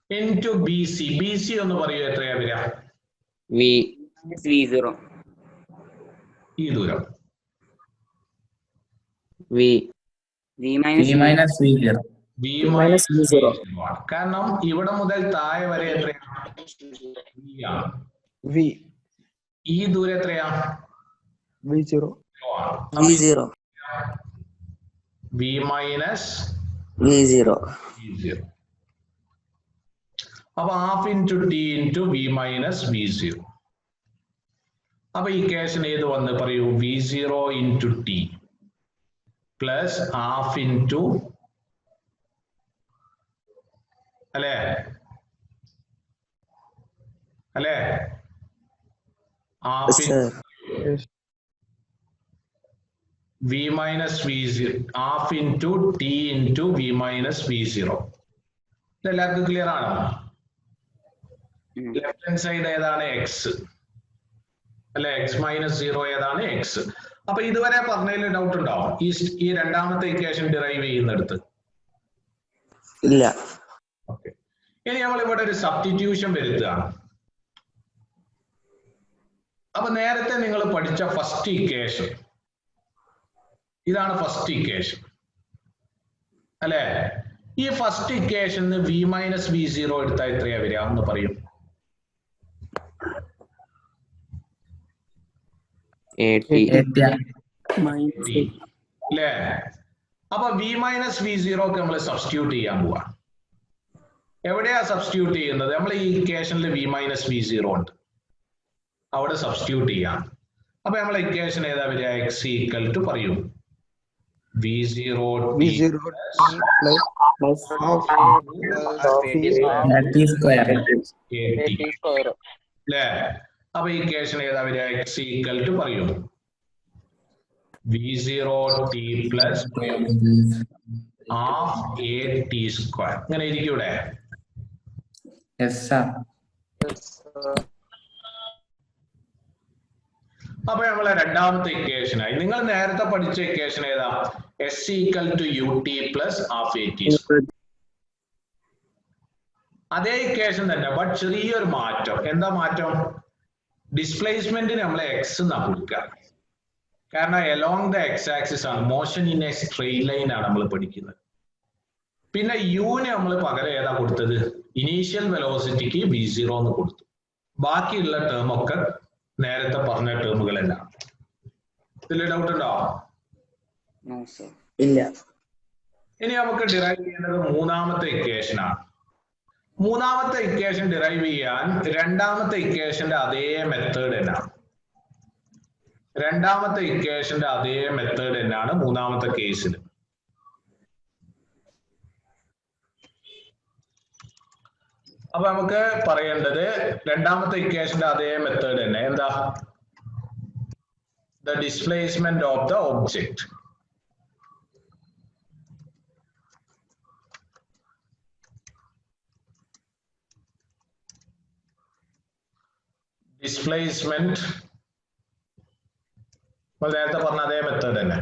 ഇൻറ്റു BC ഒന്ന് പറയൂ, എത്രയാ വരിക? V0. ഈ ദൂരം V minus V0. കാരണം ഇവിടെ മുതൽ താഴെ വരെ എത്രയാണ്? V. ഈ ദൂരം എത്രയാ? V0. V minus V0. അപ്പൊ half into T into V minus V0. അപ്പൊ ഈ കേസിൽ ഏത് വന്ന് പറയൂ? V0 into T plus half into അല്ലേ? ഹാഫ് V minus V0 half into T into V minus V0. ഇതെല്ലാവർക്കും ക്ലിയർ ആണോ? ലെഫ്റ്റ് ഹാൻഡ് സൈഡ് ഏതാണ് എക്സ് അല്ലെ, എക്സ് മൈനസ് 0 ഏതാണ് എക്സ്. അപ്പൊ ഇതുവരെ പറഞ്ഞതിൽ ഡൗട്ട് ഉണ്ടാവും ഈ രണ്ടാമത്തെ ഇക്വേഷൻ ഡിറൈവ് ചെയ്യുന്നിടത്ത്? ഇല്ല. ഓക്കെ, ഇനി നമ്മൾ ഇവിടെ ഒരു സബ്സ്റ്റിറ്റ്യൂഷൻ വരുത്തുകയാണ്. അപ്പൊ നേരത്തെ നിങ്ങൾ പഠിച്ച ഫസ്റ്റ് ഇക്വേഷൻ ഇതാണ് ഫസ്റ്റ് ഇക്വേഷൻ അല്ലെ. ഈ ഫസ്റ്റ് ഇക്വേഷന് v മൈനസ് v0 എടുത്താൽ എത്രയാ വരിക എന്ന് പറയും? അല്ലേ? അപ്പൊ v മൈനസ് v0 ഒക്കെ നമ്മൾ സബ്സ്റ്റിറ്റ്യൂട്ട് ചെയ്യാൻ പോവാ. എവിടെയാ സബ്സ്റ്റിറ്റ്യൂട്ട് ചെയ്യുന്നത്? നമ്മൾ ഈ ഇക്വേഷനിൽ v മൈനസ് v0 ഉണ്ട്, അവിടെ സബ്സ്റ്റിറ്റ്യൂട്ട് ചെയ്യാം. അപ്പൊ നമ്മളെ ഇക്വേഷൻ ഏതാ വരിക? x ഈക്വൽ ടു പറയൂ v0 plus അല്ലേ? അപ്പൊ ഈ ഇക്വേഷൻ ഏതാ വരിക? x ഈക്വൽ ടു പറയൂ v0 t plus half at square. ഇങ്ങനെ ഇരിക്കൂടെ? അപ്പൊ നമ്മളെ രണ്ടാമത്തെ ഇക്വേഷനായി. നിങ്ങൾ നേരത്തെ പഠിച്ച ഇക്വേഷൻ ഏതാ? s equal to ut plus half at square. അതേ ഇക്വേഷൻ തന്നെ, ബട്ട് ചെറിയൊരു മാറ്റം. എന്താ മാറ്റം? ഡിസ്പ്ലേസ്മെന്റിന് നമ്മൾ എക്സ് എന്നാ കൊടുക്കുക. കാരണം എലോങ് ദ എക്സ് ആക്സിസ് ആണ്, motion in A straight line ആണ് നമ്മൾ പഠിക്കുന്നത്. പിന്നെ യുവിന് നമ്മൾ പകരം ഏതാ കൊടുത്തത്? ഇനീഷ്യൽ വെലോസിറ്റിക്ക് v0 എന്ന് കൊടുത്തു. ബാക്കിയുള്ള ടേം ഒക്കെ നേരത്തെ പറഞ്ഞ ടേമുകളെല്ലാം. ഇതിൽ ഡൗട്ട് ഉണ്ടോ? ഇല്ല. ഇനി നമുക്ക് ഡിറൈവ് ചെയ്യേണ്ടത് മൂന്നാമത്തെ ഇക്വേഷൻ ആണ്. മൂന്നാമത്തെ ഇക്വേഷൻ ഡിറൈവ് ചെയ്യാൻ രണ്ടാമത്തെ ഇക്വേഷന്റെ അതേ മെത്തേഡ് തന്നെയാണ്. രണ്ടാമത്തെ ഇക്വേഷന്റെ അതേ മെത്തേഡ് തന്നെയാണ് മൂന്നാമത്തെ കേസിൽ. അപ്പൊ നമുക്ക് പറയേണ്ടത് രണ്ടാമത്തെ ഇക്വേഷന്റെ അതേ മെത്തേഡ് തന്നെ. എന്താ? The displacement of the object. Displacement നേരത്തെ പറഞ്ഞ അതേ മെത്തേഡ് തന്നെ.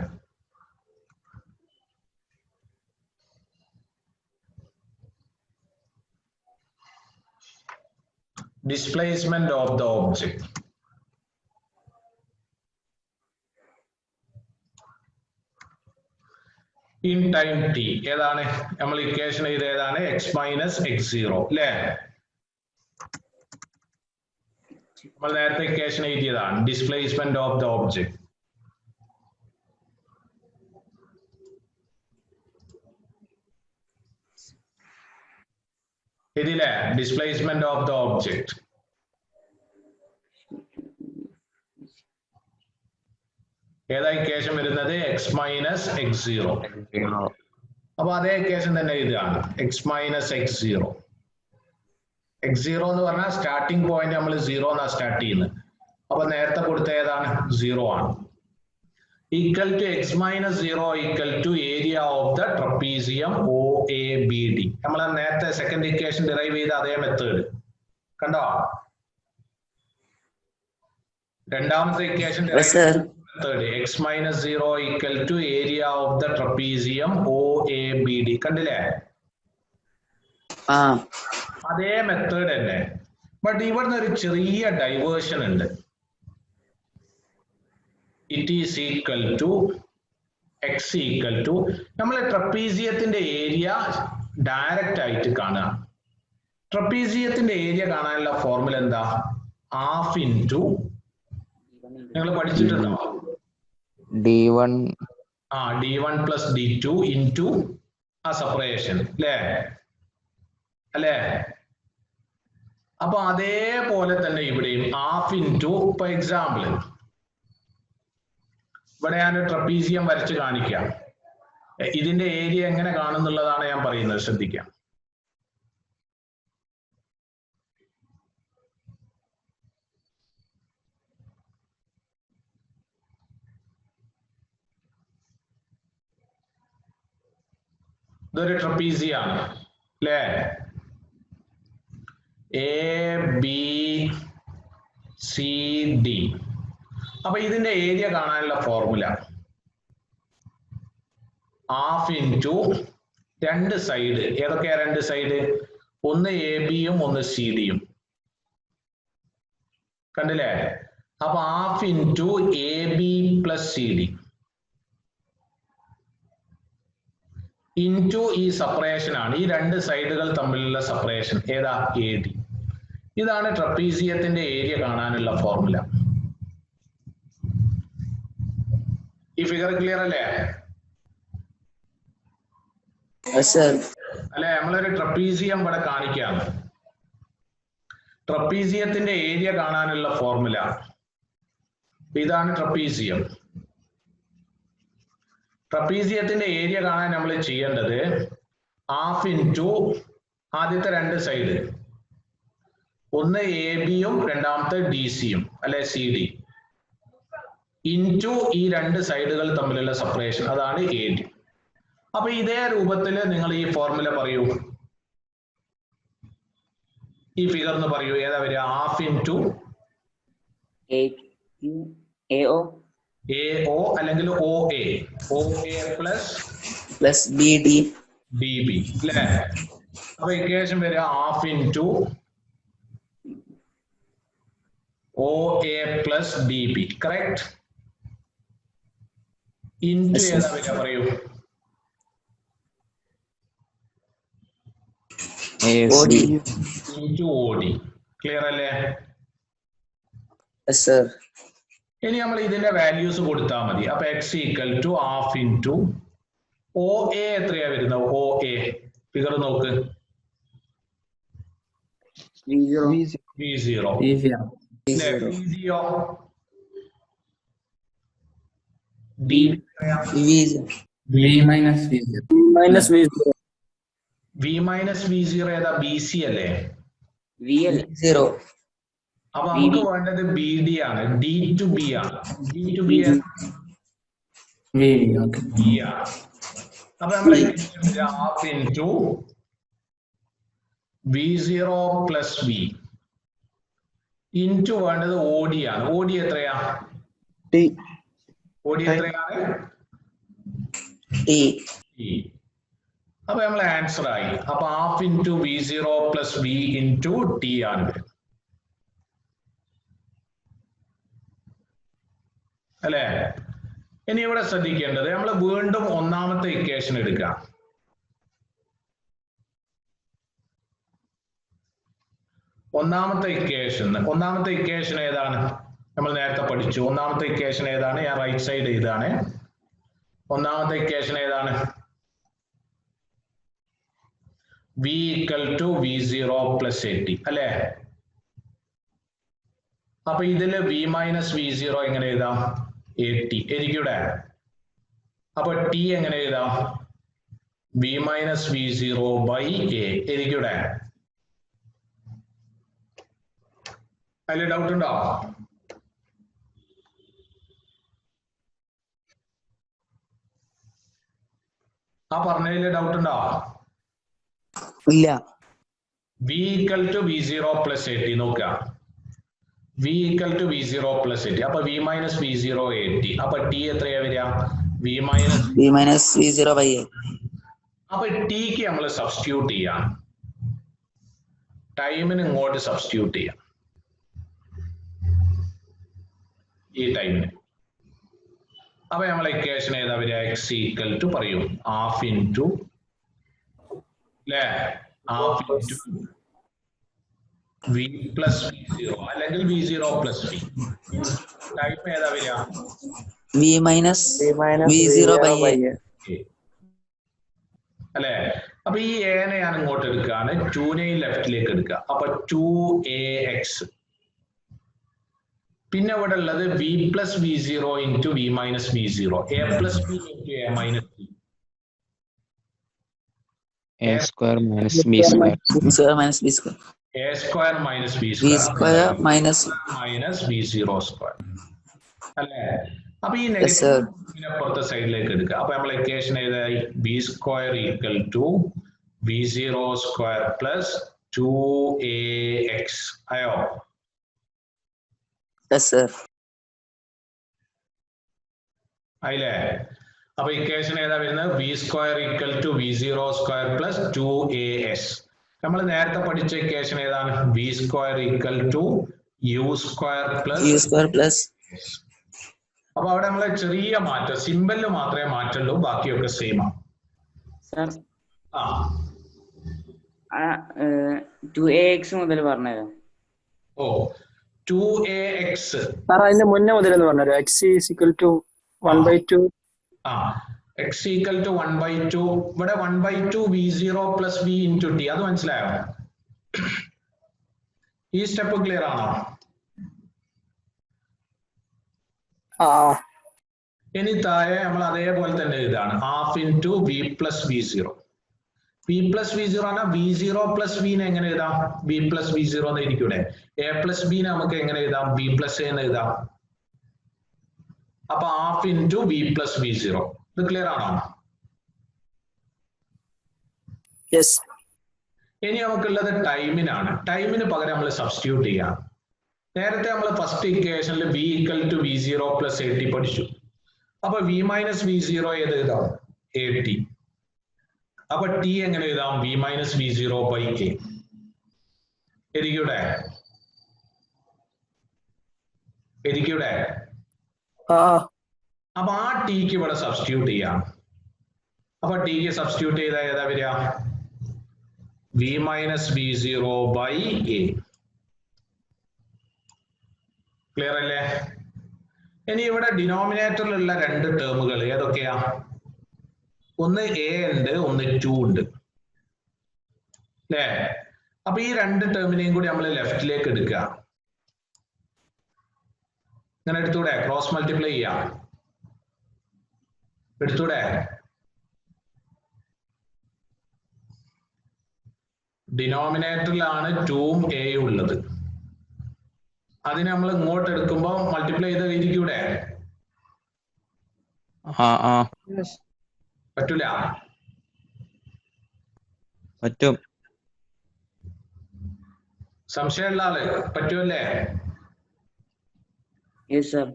Displacement of the object. In time t ഏതാണ്? നമ്മൾ ഇക്വേഷൻ ഇത് ഏതാണ്? x മൈനസ് x0 അല്ലേ? നമ്മൾ നേരത്തെ ഇക്വേഷൻ എഴുതിയതാണ്. Displacement of the object. ഇതിലെ ഡിസ്പ്ലേസ്മെന്റ് ഓഫ് ദ ഒബ്ജെക്ട് ഏതാ ഇക്വേഷൻ വരുന്നത്? x minus x0. അപ്പൊ അതേ ഇക്വേഷൻ തന്നെ ഇതാണ്, x മൈനസ് x0. x0 എന്ന് പറഞ്ഞാൽ സ്റ്റാർട്ടിംഗ് പോയിന്റ് നമ്മൾ 0 എന്നാ സ്റ്റാർട്ട് ചെയ്യുന്നത്. അപ്പൊ നേരത്തെ കൊടുത്ത ഏതാണ്? 0 ആണ്. Equal to x minus 0 equal to area of the trapezium OABD. നമ്മൾ നേരത്തെ സെക്കൻഡ് ഇക്വേഷൻ ഡിറൈവ് ചെയ്ത അതേ മെത്തേഡ് കണ്ടോ? രണ്ടാമത്തെ equation method x minus 0 equal to area of the trapezium OABD. കണ്ടില്ലേ? അതേ മെത്തേഡ് തന്നെ. ബട്ട് ഇവിടുന്ന് ഒരു ചെറിയ ഡൈവേർഷൻ ഉണ്ട്. It is equal to x equal to നമ്മൾ ട്രപ്പീസിയത്തിന്റെ ഏരിയ ഡയറക്റ്റ് ആയിട്ട് കാണുക. ട്രപ്പീസിയത്തിന്റെ ഏരിയ കാണാനുള്ള ഫോർമുല എന്താ? ഹാഫ് ഇൻറ്റു, നിങ്ങൾ പഠിച്ചിട്ടുണ്ടോ? d1 d1 plus d2 into ആ സെപ്പറേഷൻ അല്ലേ? അപ്പൊ അതേപോലെ തന്നെ ഇവിടെയും ഹാഫ് ഇൻറ്റു, ഇപ്പൊ എക്സാമ്പിൾ ഇവിടെ ഞാൻ ട്രപ്പീസിയം വരച്ച് കാണിക്കാം. ഇതിന്റെ ഏരിയ എങ്ങനെ കാണുന്നുള്ളതാണ് ഞാൻ പറയുന്നത്, ശ്രദ്ധിക്കാം. ഇതൊരു ട്രപ്പീസിയാണ് അല്ലേ? ABCD. അപ്പൊ ഇതിന്റെ ഏരിയ കാണാനുള്ള ഫോർമുല ഹാഫ് ഇൻറ്റു രണ്ട് സൈഡ്. ഏതൊക്കെയാ രണ്ട് സൈഡ്? ഒന്ന് AB-യും ഒന്ന് CD-യും. കണ്ടില്ലേ? അപ്പൊ half into AB plus CD into ഈ സെപ്പറേഷൻ ആണ്. ഈ രണ്ട് സൈഡുകൾ തമ്മിലുള്ള സെപ്പറേഷൻ ഏതാ? AD. ഇതാണ് ട്രപ്പീസിയത്തിന്റെ ഏരിയ കാണാനുള്ള ഫോർമുല. ഈ ഫിഗർ ക്ലിയർ അല്ലേ? അല്ലെ? നമ്മളൊരു ട്രപ്പീസിയം ഇവിടെ കാണിക്കുകയാണ്. ട്രപ്പീസിയത്തിന്റെ ഏരിയ കാണാനുള്ള ഫോർമുല ഇതാണ്. ട്രപ്പീസിയം. ട്രപ്പീസിയത്തിന്റെ ഏരിയ കാണാൻ നമ്മൾ ചെയ്യേണ്ടത് ഹാഫ് ഇൻറ്റു ആദ്യത്തെ രണ്ട് സൈഡ്, ഒന്ന് AB-യും രണ്ടാമത്തെ DC-യും അല്ലെ CD, ഇൻറ്റു ഈ രണ്ട് സൈഡുകൾ തമ്മിലുള്ള സെപ്പറേഷൻ, അതാണ് AD. അപ്പൊ ഇതേ രൂപത്തിൽ നിങ്ങൾ ഈ ഫോർമുല പറയൂ. ഈ ഫിഗർ എന്ന് പറയൂ. ഏതാ വരിക? ഹാഫ് ഇൻറ്റു AO അല്ലെങ്കിൽ OA പ്ലസ് BD DB അല്ലേ? അപ്പൊ ഇക്വേഷൻ വരിക half into OA plus DB. Correct? Into ഏതാ വരിക? പറയൂ. AD into OD. ക്ലിയർ അല്ലേ? ഇനി നമ്മൾ ഇതിന്റെ വാല്യൂസ് കൊടുത്താൽ മതി. അപ്പൊ x equal to half into OA എത്രയാ വരുന്നത്? OA ഫിഗർ നോക്ക്. V0. V മൈനസ് V0 ഏതാ? BC അല്ലേ? V0. അപ്പൊ നമുക്ക് വേണ്ടത് BD ആണ്. D to B ആണ്. D to B ആണ്. അപ്പൊ നമ്മൾ half into V0 plus V into വേണ്ടത് OD ആണ്. OD എത്രയാ? OD എത്രയാണ്? T. അപ്പൊ നമ്മൾ ആൻസർ ആയി. അപ്പൊ half into V0 plus V into T ആണ്. അല്ലേ? ഇനി ഇവിടെ ശ്രദ്ധിക്കേണ്ടത്, നമ്മൾ വീണ്ടും ഒന്നാമത്തെ ഇക്വേഷൻ എടുക്കാം. ഒന്നാമത്തെ ഇക്വേഷൻ ഏതാണ്? നമ്മൾ നേരത്തെ പഠിച്ചു. ഒന്നാമത്തെ ഇക്വേഷൻ ഏതാണ്? ഞാൻ റൈറ്റ് സൈഡ് ഇതാണ്. ഒന്നാമത്തെ ഇക്വേഷൻ ഏതാണ്? V equal to V0 plus AT അല്ലേ? അപ്പൊ ഇതില് V മൈനസ് V0 എങ്ങനെ എഴുതാം? AT എനിക്കിവിടെ. അപ്പൊ T എങ്ങനെ എഴുതാം? V minus V0 by A എനിക്കിവിടെ. അതിൽ ഡൗട്ട് ഉണ്ടോ? ആ പറഞ്ഞതിൽ ഡൗട്ട് ഉണ്ടോ? ഇല്ല. V equal to V0 plus AT നോക്കുക. V equal to V0 plus AT. അപ്പൊ V minus V0 AT. അപ്പൊ T എത്രയാ വരിക? V minus V0 by A. അപ്പൊ Tക്ക് നമ്മൾ സബ്സ്റ്റിറ്റ്യൂട്ട് ചെയ്യാം. ടൈമിന് ഇങ്ങോട്ട് സബ്സ്റ്റിറ്റ്യൂട്ട് ചെയ്യാം. ഈ ടൈമിന്. അപ്പൊ നമ്മളെ ഇക്വേഷൻ ഏതാ വരിക? X equal to പറയൂ ഹാഫ് ഇൻറ്റു അല്ലേ? Half into V plus V0 അല്ലെങ്കിൽ V0 plus V. ടൈം ഏതാ വരിക? V minus V0 by A. അല്ലേ? അപ്പൊ ഈ എനെ ഞാൻ ഇങ്ങോട്ട് എടുക്കുകയാണ്, 2നെ ലെഫ്റ്റിലേക്ക് എടുക്കുക. അപ്പൊ 2AX. പിന്നെ ഇവിടെ ഉള്ളത് V plus V0 into V minus V0. A plus B into A minus B. A square minus B square. B square minus B square. A square minus B B square. square minus V0 square. അല്ലേ? അപ്പൊ ഈ Yes, sir. Negative അപ്പുറത്തെ സൈഡിലേക്ക് എടുക്കുക. അപ്പൊ നമ്മൾ equation ഏതായി? B square equal to V0 square plus 2ax ആയോ? Yes, sir. ആയില്ലേ? അപ്പൊ ഇക്വേഷൻ ഏതാ വരുന്നത്? V square equal to v0 square plus 2as. നമ്മൾ നേരത്തെ പഠിച്ച ഇക്വേഷൻ ഏതാണ്? V square equal to u square U plus. square plus. അപ്പൊ അവിടെ നമ്മളെ ചെറിയ മാറ്റം, സിമ്പലിന് മാത്രമേ മാറ്റുള്ളൂ, ബാക്കിയൊക്കെ സെയിം ആണ്. സർ ആ 2ax മുതൽ പറഞ്ഞുതരാം. ഓ 2ax. സാർ അതിന്റെ മുന്നേ മുതലെന്ന് പറഞ്ഞു x is equal to 1/2. ആ x ഈക്വൽ ടു 1/2. ഇവിടെ 1/2 v0 plus v into T. അത് മനസ്സിലായോ? ഈ സ്റ്റെപ്പ് ക്ലിയർ ആണോ? ഇനി താഴെ നമ്മൾ അതേപോലെ തന്നെ എഴുതാണ് half into v plus v0. V plus v0 ആണ്. v0 പ്ലസ് വിനെ എങ്ങനെ എഴുതാം? വി പ്ലസ് v0 എന്ന് ഇരിക്കൂടെ. എ പ്ലസ് ബി നമുക്ക് എങ്ങനെ എഴുതാം? വി പ്ലസ് എ എന്ന് എഴുതാം. അപ്പൊ half into v plus v0. ഇത് ക്ലിയർ ആണോ? യെസ്. ഇനി നമുക്കുള്ളത് ടൈമിനാണ്. ടൈമിന് പകരം നമ്മൾ സബ്സ്റ്റിറ്റ്യൂട്ട് ചെയ്യാം. നേരത്തെ നമ്മൾ ഫസ്റ്റ് ഇക്വേഷനിൽ v equal to v0 plus at പഠിച്ചു. അപ്പൊ v മൈനസ് v0 ഏത് എഴുതാം? at. അപ്പൊ t എങ്ങനെ എഴുതാം? v minus v0 by a. എരിക്കൂടെ? അപ്പൊ ആ ടിക്ക് ഇവിടെ സബ്സ്റ്റിറ്റ്യൂട്ട് ചെയ്യാം. അപ്പൊ ടിക്ക് സബ്സ്റ്റിറ്റ്യൂട്ട് ചെയ്താൽ ഏതാ വരിക? v minus v0 by a. Clear അല്ലേ? ഇനി ഇവിടെ ഡിനോമിനേറ്ററിലുള്ള രണ്ട് ടേമുകൾ ഏതൊക്കെയാ? ഒന്ന് a ഉണ്ട്, ഒന്ന് 2 ഉണ്ട് അല്ലേ? അപ്പൊ ഈ രണ്ട് ടേമിനെയും കൂടി നമ്മൾ ലെഫ്റ്റിലേക്ക് എടുക്കുക. ഇങ്ങനെ എടുത്തൂടെ? ക്രോസ് മൾട്ടിപ്ലൈ ചെയ്യാം. എടുത്തൂടെ? ഡിനോമിനേറ്ററിലാണ് 2ഉം എയും ഉള്ളത്. അതിനെ നമ്മൾ ഇങ്ങോട്ട് എടുക്കുമ്പോൾ മൾട്ടിപ്ലൈ ചെയ്ത് എഴുതിക്കൂടെ? പറ്റൂല? പറ്റും. സംശയമുള്ള ആള് പറ്റുമല്ലേ? Yes sir.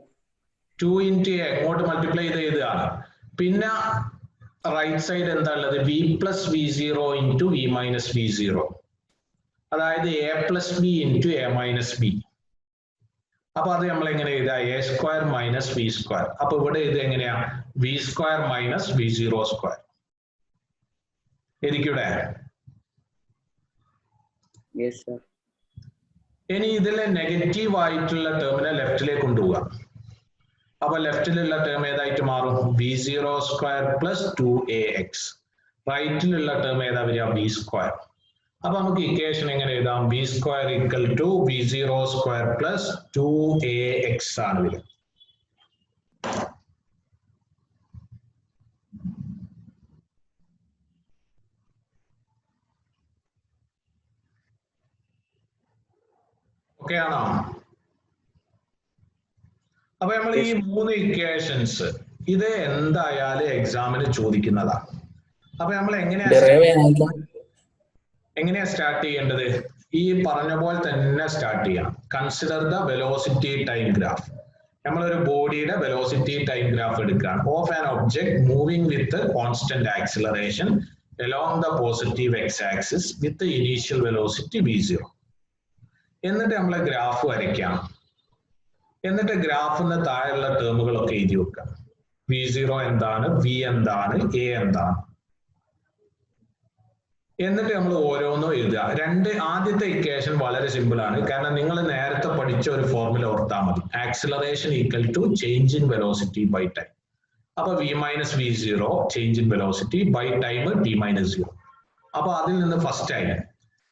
2 ഇൻറ്റു എ ഇങ്ങോട്ട് മൾട്ടിപ്ലൈ ചെയ്ത് എഴുതുകയാണ്. പിന്നെ റൈറ്റ് സൈഡ് എന്താ ഉള്ളത്? V plus v0 into v minus v0. അതായത് a plus b into a minus b. അപ്പൊ അത് നമ്മൾ എങ്ങനെ എഴുതുക? A square minus v square. അപ്പൊ ഇവിടെ ഇത് എങ്ങനെയാ? V square minus v0 square. എനിക്കിവിടെ യെസ് സർ. ഇനി ഇതിലെ നെഗറ്റീവ് ആയിട്ടുള്ള ടേമിനെ ലെഫ്റ്റിലേക്ക് കൊണ്ടുപോവുക. അപ്പൊ ലെഫ്റ്റിലുള്ള ടേം ഏതായിട്ട് മാറും? v0 square plus 2ax. റൈറ്റിലുള്ള term ഏതാ വരിക? v square. അപ്പൊ നമുക്ക് ഇക്വേഷൻ എങ്ങനെ എഴുതാം? v square equal to v0 square plus 2ax ആണ് വരിക. ഓക്കെ ആണോ? അപ്പൊ നമ്മൾ ഈ മൂന്ന് ഇക്വേഷൻസ് ഇത് എന്തായാലും എക്സാമിന് ചോദിക്കുന്നതാണ്. അപ്പൊ നമ്മൾ എങ്ങനെയാ സ്റ്റാർട്ട് ചെയ്യേണ്ടത്? ഈ പറഞ്ഞ പോലെ തന്നെ സ്റ്റാർട്ട് ചെയ്യാം. Consider the velocity time graph. നമ്മളൊരു ബോഡിയുടെ വെലോസിറ്റി ടൈം ഗ്രാഫ് എടുക്കുകയാണ്. Of an object moving with constant acceleration along the positive x-axis with the initial velocity v0. എന്നിട്ട് നമ്മൾ ഗ്രാഫ് വരയ്ക്കാം. എന്നിട്ട് ഗ്രാഫിന് താഴെയുള്ള ടേമുകളൊക്കെ എഴുതി വെക്കാം. v0 എന്താണ്, v എന്താണ്, a എന്താണ്. എന്നിട്ട് നമ്മൾ ഓരോന്നും എഴുതുക. ആദ്യത്തെ ഇക്വേഷൻ വളരെ സിമ്പിൾ ആണ്. കാരണം നിങ്ങൾ നേരത്തെ പഠിച്ച ഒരു ഫോർമുല ഓർത്താൽ മതി. Acceleration equal to change in velocity by time. അപ്പൊ v minus v0 change in velocity by time t minus 0. അപ്പൊ അതിൽ നിന്ന് ഫസ്റ്റ് ആയി.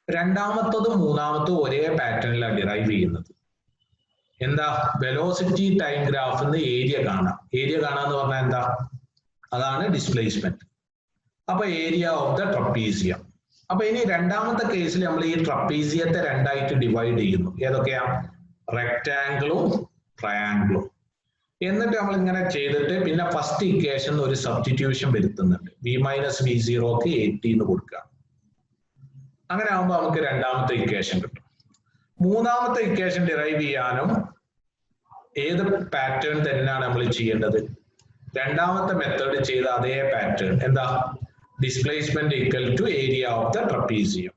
രണ്ടാമത്തതും മൂന്നാമത്തും ഒരേ പാറ്റേണിലാണ് ഡിറൈവ് ചെയ്യുന്നത്. എന്താ? വെലോസിറ്റി ടൈം ഗ്രാഫിന്ന് ഏരിയ കാണാം. ഏരിയ കാണാന്ന് പറഞ്ഞാൽ എന്താ? അതാണ് ഡിസ്പ്ലേസ്മെന്റ്. അപ്പൊ ഏരിയ ഓഫ് ദ ട്രപ്പീസിയം. അപ്പൊ ഇനി രണ്ടാമത്തെ കേസിൽ നമ്മൾ ഈ ട്രപ്പീസിയത്തെ രണ്ടായിട്ട് ഡിവൈഡ് ചെയ്യുന്നു. ഏതൊക്കെയാ? റെക്ടാംഗിളും ട്രയാംഗിളും. എന്നിട്ട് നമ്മൾ ഇങ്ങനെ ചെയ്തിട്ട് പിന്നെ ഫസ്റ്റ് ഇക്വേഷൻ ഒരു സബ്സ്റ്റിറ്റ്യൂഷൻ വരുത്തുന്നുണ്ട്. v മൈനസ് v0ക്ക് 80 എന്ന് കൊടുക്കുക. അങ്ങനെ ആകുമ്പോൾ നമുക്ക് രണ്ടാമത്തെ ഇക്വേഷൻ കിട്ടും. മൂന്നാമത്തെ ഇക്വേഷൻ ഡിറൈവ് ചെയ്യാനും ഏത് പാറ്റേൺ തന്നെയാണ് നമ്മൾ ചെയ്യേണ്ടത്? രണ്ടാമത്തെ മെത്തേഡ് ചെയ്ത അതേ പാറ്റേൺ. എന്താ? Displacement equal to area of the trapezium.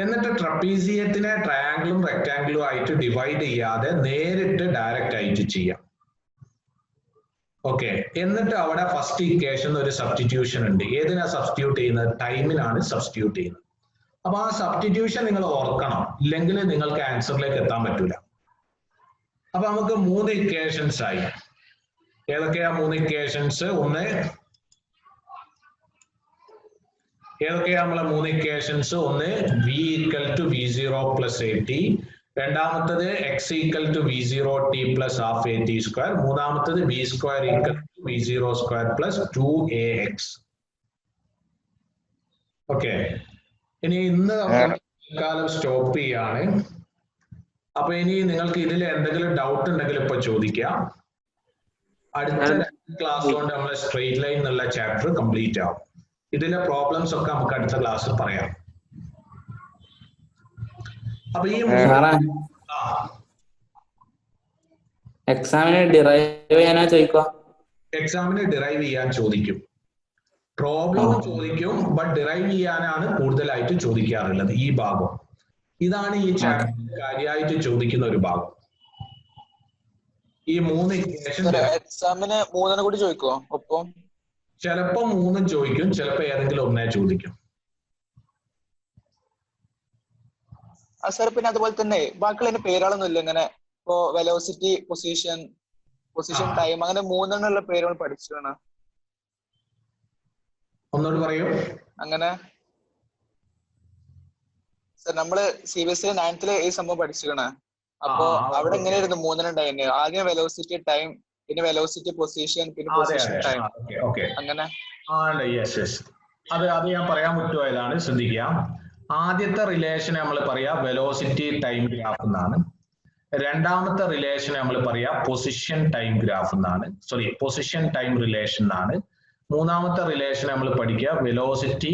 എന്നിട്ട് ട്രപ്പീസിയത്തിനെ ട്രയാങ്കിളും റെക്ടാങ്കിളും ആയിട്ട് ഡിവൈഡ് ചെയ്യാതെ നേരിട്ട് ഡയറക്റ്റ് ആയിട്ട് ചെയ്യാം. ഓക്കെ, എന്നിട്ട് അവിടെ ഫസ്റ്റ് ഇക്വേഷൻ ഒരു സബ്സ്റ്റിറ്റ്യൂഷൻ ഉണ്ട്. ഏതിനാ സബ്സ്റ്റിറ്റ്യൂട്ട് ചെയ്യുന്നത്? ടൈമിനാണ് സബ്സ്റ്റിറ്റ്യൂട്ട് ചെയ്യുന്നത്. അപ്പൊ ആ സബ്സ്റ്റിറ്റ്യൂഷൻ നിങ്ങൾ ഓർക്കണം, ഇല്ലെങ്കിൽ നിങ്ങൾക്ക് ആൻസറിലേക്ക് എത്താൻ പറ്റൂല. അപ്പൊ നമുക്ക് 3 ഇക്വേഷൻസ് ആയി. ഏതൊക്കെയാ 3 ഇക്വേഷൻസ്? ഏതൊക്കെയാ നമ്മളെ 3 ഇക്വേഷൻസ്? ഒന്ന് v equal to v0 plus at, രണ്ടാമത്തത് x equal to v0 t plus half at square, മൂന്നാമത്തത് v square equal to v0 square plus 2ax. Okay, ഇനി ഇന്ന് കാലം സ്റ്റോപ്പ് ചെയ്യാണ്. അപ്പൊ ഇനി നിങ്ങൾക്ക് ഇതിൽ എന്തെങ്കിലും ഡൗട്ട് ഉണ്ടെങ്കിൽ ഇപ്പൊ ചോദിക്കാം. അടുത്ത ക്ലാസ് കൊണ്ട് നമ്മളെ സ്ട്രെയിറ്റ് ലൈൻ എന്നുള്ള ചാപ്റ്റർ കംപ്ലീറ്റ് ആവും. ഇതിലെ പ്രോബ്ലംസ് ഒക്കെ നമുക്ക് അടുത്ത ക്ലാസ്സിൽ പറയാം. അപ്പൊ ഈ എക്സാമിന് ഡിറൈവ് ചെയ്യാനാ ചോദിക്കുക? എക്സാമിന് ഡിറൈവ് ചെയ്യാൻ ചോദിക്കും, പ്രോബ്ലം ചോദിക്കും, ബട്ട് ഡിറൈവ് ചെയ്യാനാണ് കൂടുതലായിട്ട് ചോദിക്കാറുള്ളത്. ഈ ഭാഗം ഇതാണ് ഈ ചാപ്റ്റർ കാര്യമായിട്ട് ചോദിക്കുന്ന ഒരു ഭാഗം. ഈ 3 ഇക്വേഷൻ എക്സാമിന് 3 കൂടി ചോദിക്കോ? ഒപ്പം ചിലപ്പോ 3 ചോദിക്കും, ചിലപ്പോ ഏതെങ്കിലും ഒന്നേ ചോദിക്കും. സാർ പിന്നെ അതുപോലെ തന്നെ ബാക്കിയുള്ള അതിന്റെ പേരുകളൊന്നും ഇല്ല. ഇങ്ങനെ ഇപ്പോ വെലോസിറ്റി, പൊസിഷൻ ടൈം, അങ്ങനെ 3 പേരുകൾ പഠിച്ചാണ്. ഒന്നുകൂടി പറയൂ. അങ്ങനെ സാർ നമ്മള് CBSE 9th ഈ സംഭവം പഠിച്ചിരിക്കണ. അപ്പൊ അവിടെ എങ്ങനെയായിരുന്നു 3 ഉണ്ടായിരുന്നു? ആദ്യം വെലോസിറ്റി ടൈം, പിന്നെ വെലോസിറ്റി പൊസിഷൻ, പിന്നെ പൊസിഷൻ ടൈം, അങ്ങനെ. അത് ഞാൻ പറയാൻ വിട്ടുപോയതാണ്, ശ്രദ്ധിക്കുക. ആദ്യത്തെ റിലേഷൻ നമ്മൾ പറയാ വെലോസിറ്റി ടൈം ഗ്രാഫ് എന്നാണ്. രണ്ടാമത്തെ റിലേഷൻ നമ്മൾ പറയാ പൊസിഷൻ ടൈം ഗ്രാഫ് എന്നാണ്. സോറി, പൊസിഷൻ ടൈം റിലേഷൻ എന്നാണ്. മൂന്നാമത്തെ റിലേഷൻ നമ്മൾ പഠിക്കുക വെലോസിറ്റി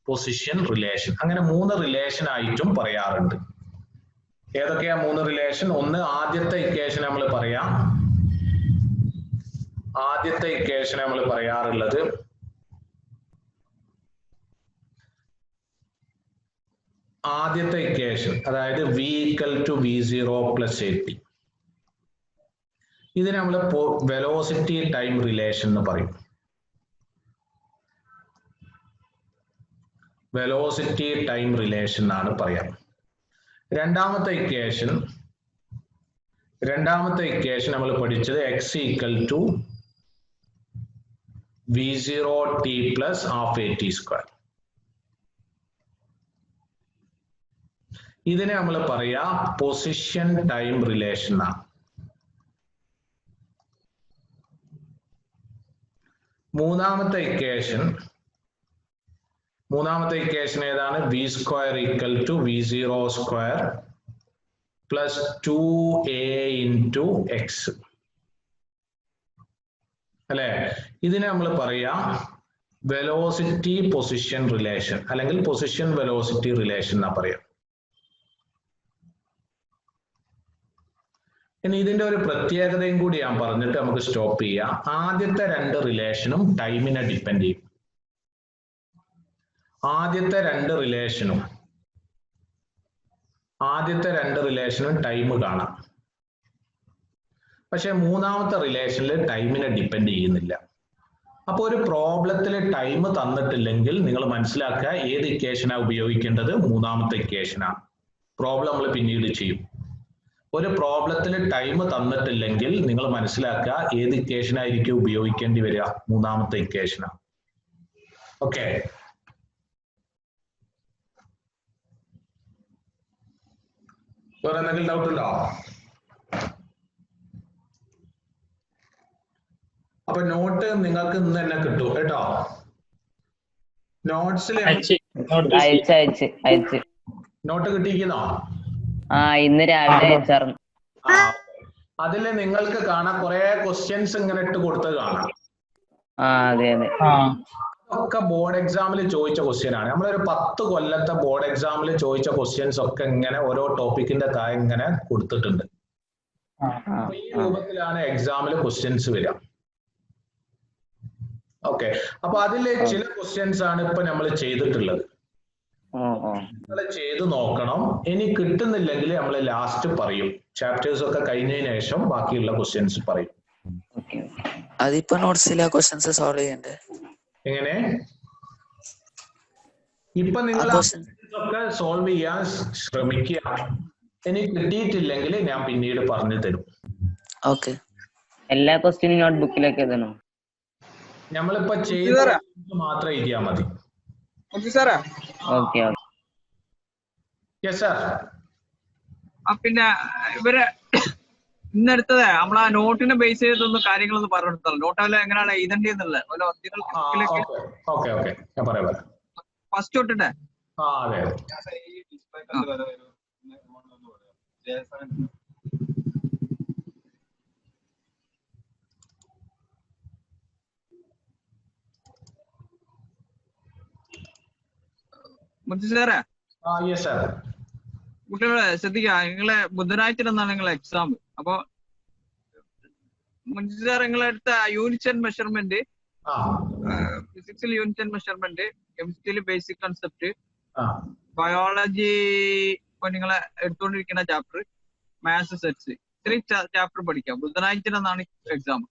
പൊസിഷൻ റിലേഷൻ. അങ്ങനെ 3 റിലേഷൻ ആയിട്ടും പറയാറുണ്ട്. ഏതൊക്കെയാ 3 റിലേഷൻ? ഒന്ന്, ആദ്യത്തെ ഇക്വേഷൻ നമ്മൾ പറയാം. ആദ്യത്തെ ഇക്വേഷൻ നമ്മൾ പറയാറുള്ളത് ആദ്യത്തെ ഇക്വേഷൻ, അതായത് v equal to v0 plus at. ഇതിനെ നമ്മൾ വെലോസിറ്റി ടൈം റിലേഷൻ എന്ന് പറയും. വെലോസിറ്റി ടൈം റിലേഷൻ ആണ് പറയാം. രണ്ടാമത്തെ ഇക്വേഷൻ നമ്മൾ പഠിച്ചത് x equal to v0 t plus half at square. ഇതിനെ നമ്മൾ പറയാ പൊസിഷൻ ടൈം റിലേഷൻ ആണ്. മൂന്നാമത്തെ ഇക്വേഷൻ ഏതാണ്? v square equal to v0 square plus 2a into x അല്ലെ? ഇതിനെ നമ്മൾ പറയാ വെലോസിറ്റി പൊസിഷൻ റിലേഷൻ, അല്ലെങ്കിൽ പൊസിഷൻ വെലോസിറ്റി റിലേഷൻ എന്നാ പറയാം. ഇനി ഇതിന്റെ ഒരു പ്രത്യേകതയും കൂടി ഞാൻ പറഞ്ഞിട്ട് നമുക്ക് സ്റ്റോപ്പ് ചെയ്യാം. ആദ്യത്തെ 2 റിലേഷനും ടൈമിനെ ഡിപ്പെൻഡ് ചെയ്യും. ആദ്യത്തെ രണ്ട് റിലേഷനും ടൈം കാണാം. പക്ഷെ മൂന്നാമത്തെ റിലേഷനിൽ ടൈമിനെ ഡിപ്പെൻഡ് ചെയ്യുന്നില്ല. അപ്പൊ ഒരു പ്രോബ്ലത്തിൽ ടൈം തന്നിട്ടില്ലെങ്കിൽ നിങ്ങൾ മനസ്സിലാക്കുക ഏത് ഇക്വേഷനാ ഉപയോഗിക്കേണ്ടത്? മൂന്നാമത്തെ ഇക്വേഷനാണ്. പ്രോബ്ലം നമ്മൾ പിന്നീട് ചെയ്യും. ഒരു പ്രോബ്ലത്തിൽ ടൈം തന്നിട്ടില്ലെങ്കിൽ നിങ്ങൾ മനസ്സിലാക്കുക ഏത് ഇക്വേഷൻ ആയിരിക്കും ഉപയോഗിക്കേണ്ടി വരിക? മൂന്നാമത്തെ ഇക്വേഷനാണ്. ഓക്കെ, വേറെ എന്തെങ്കിലും ഡൗട്ട് ഉണ്ടോ? അപ്പൊ നോട്ട് നിങ്ങൾക്ക് ഇന്ന് തന്നെ കിട്ടും കേട്ടോ. നോട്ട്സിൽ നോട്ട് കിട്ടിയിരിക്കുന്നോ? ഇന്ന് രാവിലെ അയച്ചാർന്നു. അതില് നിങ്ങൾക്ക് കാണാം കുറെ ക്വസ്റ്റ്യൻസ് ഇങ്ങനെ ഇട്ട് കൊടുത്തത് കാണാം. അതെ അതെ. ഒക്കെ ബോർഡ് എക്സാമിൽ ചോദിച്ച ക്വസ്റ്റ്യൻ ആണ്. നമ്മളൊരു 10 കൊല്ലത്തെ ബോർഡ് എക്സാമിൽ ചോദിച്ച ക്വസ്റ്റ്യൻസ് ഒക്കെ ഇങ്ങനെ ഓരോ ടോപ്പിക്കിന്റെ താഴെ ഇങ്ങനെ കൊടുത്തിട്ടുണ്ട്. ഈ രൂപത്തിലാണ് എക്സാമിൽ ക്വസ്റ്റ്യൻസ് വരിക. ഓക്കെ, അപ്പൊ അതിൽ ചില ക്വസ്റ്റ്യൻസ് ആണ് ഇപ്പൊ നമ്മൾ ചെയ്തിട്ടുള്ളത്. നിങ്ങൾ ചെയ്ത് നോക്കണം. ഇനി കിട്ടുന്നില്ലെങ്കിൽ നമ്മൾ ലാസ്റ്റ് പറയും. ചാപ്റ്റേഴ്സ് ഒക്കെ കഴിഞ്ഞതിന് ശേഷം ബാക്കിയുള്ള ക്വസ്റ്റ്യൻസ് പറയും. അതിപ്പോ നോട്ട്സിലെ ക്വസ്റ്റ്യൻസ് സോൾവ് ചെയ്യണ്ടേ? എങ്ങനെ? ഇപ്പൊ നിങ്ങൾ ഒക്കെ സോൾവ് ചെയ്യാൻ ശ്രമിക്കുക. ഇനി കിട്ടിയിട്ടില്ലെങ്കിൽ ഞാൻ പിന്നീട് പറഞ്ഞു തരും. ഓക്കെ. എല്ലാ ക്വസ്റ്റ്യനും നോട്ട്ബുക്കിലേക്ക് എഴുതണോ? നമ്മളിപ്പോ ചെയ്ത മാത്രം എഴുതിയാ മതി. ഓക്കെ. Yes sir. പിന്നെ ഇവര് ഇന്നെടുത്തത് നമ്മളാ നോട്ടിനെ ബേസ് ചെയ്തൊന്ന് കാര്യങ്ങളൊന്ന് പറഞ്ഞെടുത്തല്ലോ. നോട്ടല്ല എങ്ങനെയാണ് എഴുതേണ്ടതെന്നുള്ളത് ഓക്കെ ഓക്കെ ഞാൻ പറയാം. ഫസ്റ്റ് തൊട്ടിട്ടെ. അതെ. സാറേ, യെസ് സാർ. കുട്ടികളെ ശ്രദ്ധിക്കുക, നിങ്ങളെ ബുധനാഴ്ച എന്നാണ് നിങ്ങളെ എക്സാം. അപ്പൊ സാർ നിങ്ങളെ അടുത്ത യൂണിറ്റ് ആൻഡ് മെഷർമെന്റ്, ഫിസിക്സിൽ യൂണിറ്റ് ആൻഡ് മെഷർമെന്റ്, കെമിസ്ട്രിയിൽ ബേസിക് കൺസെപ്റ്റ്, ബയോളജി ഇപ്പൊ നിങ്ങളെ എടുത്തുകൊണ്ടിരിക്കുന്ന ചാപ്റ്റർ, മാത്സ് സെറ്റ്സ്, ഇത്രയും ചാപ്റ്റർ പഠിക്കാം. ബുധനാഴ്ച എന്നാണ് എക്സാം.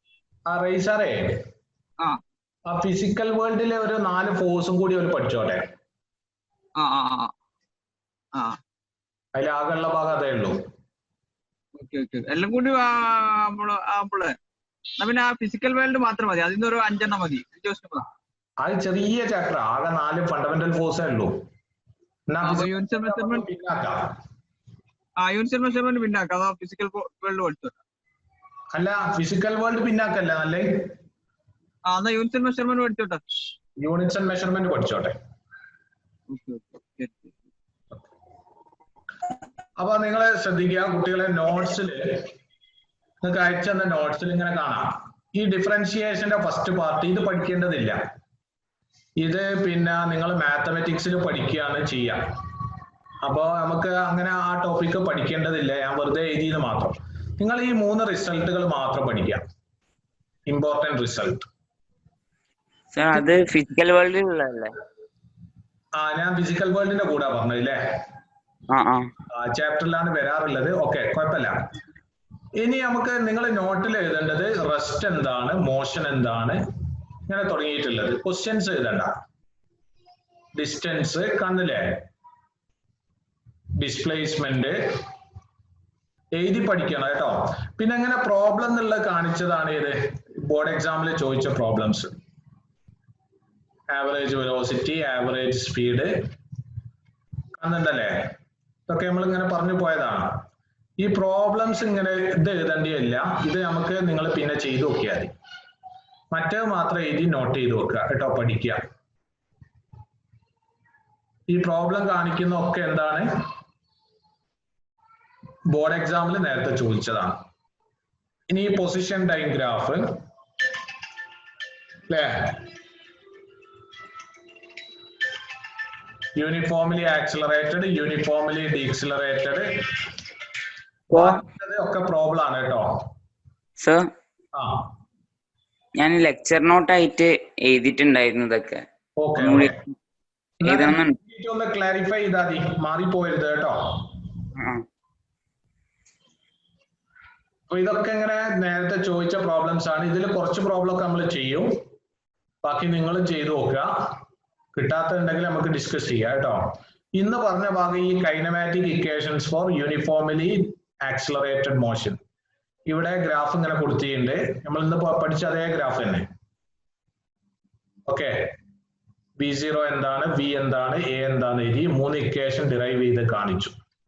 സാറേ, ഫിസിക്കൽ വേൾഡിലെ ഒരു 4 ഫോഴ്സും കൂടി ഒരു പഠിച്ചോട്ടെ. അതിലാകെയുള്ള ഭാഗം അതേ ഉള്ളൂ. എല്ലാം കൂടി പിന്നെ ആ ഫിസിക്കൽ വേൾഡ് മാത്രം മതി. അതിൽ ഒരു 5 എണ്ണം മതി. അത് ചെറിയ ചാപ്റ്റർ, ആകെ 4 ഫണ്ടമെന്റൽ ഫോഴ്സേ ഉള്ളൂ. യൂണിറ്റ് മെഷർമെന്റ് പിന്നാക്കാം. അതോ ഫിസിക്കൽ വേൾഡ് പഠിച്ചോ? അല്ല, ഫിസിക്കൽ വേൾഡ് പിന്നാക്കല്ല നല്ലേ. എന്നാ യൂണിറ്റ് മെഷർമെന്റ് പഠിച്ചോട്ടെ. യൂണിറ്റ്സ് ആൻഡ് മെഷർമെന്റ് പഠിച്ചോട്ടെ. അപ്പൊ നിങ്ങളെ ശ്രദ്ധിക്കുക കുട്ടികളെ, നോട്ട്സില് നിങ്ങൾക്ക് അയച്ചു തന്ന നോട്ട്സിൽ ഇങ്ങനെ കാണാം ഈ ഡിഫറൻഷിയേഷന്റെ ഫസ്റ്റ് പാർട്ട്. ഇത് പഠിക്കേണ്ടതില്ല. ഇത് പിന്നെ നിങ്ങൾ മാത്തമാറ്റിക്സിൽ പഠിക്കുകയാണ് ചെയ്യാം. അപ്പോൾ നമുക്ക് അങ്ങനെ ആ ടോപ്പിക്ക് പഠിക്കേണ്ടതില്ല. ഞാൻ വെറുതെ എഴുതിയത് മാത്രം. നിങ്ങൾ ഈ 3 റിസൾട്ടുകൾ മാത്രം പഠിക്കുക. Important result. അത് ഫിസിക്കൽ വേൾഡിലുള്ളതല്ലേ? ഞാൻ ഫിസിക്കൽ വേൾഡിന്റെ കൂടെ പറഞ്ഞില്ലേ, ചാപ്റ്ററിലാണ് വരാറുള്ളത്. ഓക്കെ, കുഴപ്പമില്ല. ഇനി നമുക്ക് നിങ്ങൾ നോട്ടിൽ എഴുതേണ്ടത് റെസ്റ്റ് എന്താണ്, മോഷൻ എന്താണ്, ഇങ്ങനെ തുടങ്ങിയിട്ടുള്ളത്. ക്വസ്റ്റ്യൻസ് എഴുതണ്ട. ഡിസ്റ്റൻസ് കണ്ടില്ലേ, ഡിസ്പ്ലേസ്മെന്റ് എഴുതി പഠിക്കണം കേട്ടോ. പിന്നെ അങ്ങനെ പ്രോബ്ലം എന്നുള്ളത് കാണിച്ചതാണ് ഇത് ബോർഡ് എക്സാമിൽ ചോദിച്ച problems. Average velocity, average speed കണ്ടുണ്ടല്ലേ. ഇതൊക്കെ നമ്മൾ ഇങ്ങനെ പറഞ്ഞു പോയതാണ്. ഈ പ്രോബ്ലംസ് ഇങ്ങനെ ഇത് എഴുതേണ്ടിയില്ല. ഇത് നമുക്ക് നിങ്ങൾ പിന്നെ ചെയ്തു നോക്കിയാൽ മതി. മറ്റേത് മാത്രം എഴുതി നോട്ട് ചെയ്ത് വെക്കുക കേട്ടോ, പഠിക്കുക. ഈ പ്രോബ്ലം കാണിക്കുന്ന ഒക്കെ എന്താണ്, ബോർഡ് എക്സാമിൽ നേരത്തെ ചോദിച്ചതാണ്. ഇനി ഈ പൊസിഷൻ ടൈം ഗ്രാഫ് അല്ലേ, യൂണിഫോംലി ആക്സിലറേറ്റഡ്, യൂണിഫോംലി ഡീക്സിലറേറ്റഡ്, ഒക്കെ പ്രോബ്ലം ആണ് കേട്ടോ. സർ, ഞാൻ ലെക്ചർ നോട്ടായിട്ട് എഴുതിയിട്ടുണ്ടായിരുന്നു ഇതൊക്കെ. ഒന്ന് ക്ലാരിഫൈ ചെയ്താൽ മതി, മാറിപ്പോയത് കേട്ടോ. അപ്പൊ ഇതൊക്കെ ഇങ്ങനെ നേരത്തെ ചോദിച്ച പ്രോബ്ലംസ് ആണ്. ഇതിൽ കുറച്ച് പ്രോബ്ലം ഒക്കെ നമ്മൾ ചെയ്യും, ബാക്കി നിങ്ങളും ചെയ്തു നോക്കുക. കിട്ടാത്തുണ്ടെങ്കിൽ നമുക്ക് ഡിസ്കസ് ചെയ്യാം കേട്ടോ. ഇന്ന് പറഞ്ഞ ഭാഗം ഈ kinematic equations four uniformly accelerated motion. ഇവിടെ ഗ്രാഫ് ഇങ്ങനെ കൊടുത്തിട്ടുണ്ട്. നമ്മൾ ഇന്ന് പഠിച്ച അതേ ഗ്രാഫ് തന്നെ. ഓക്കെ, V0 എന്താണ്, V എന്താണ്, A എന്താണ് എഴുതി 3 ഇക്വേഷൻ ഡിറൈവ് ചെയ്ത് കാണിച്ചു.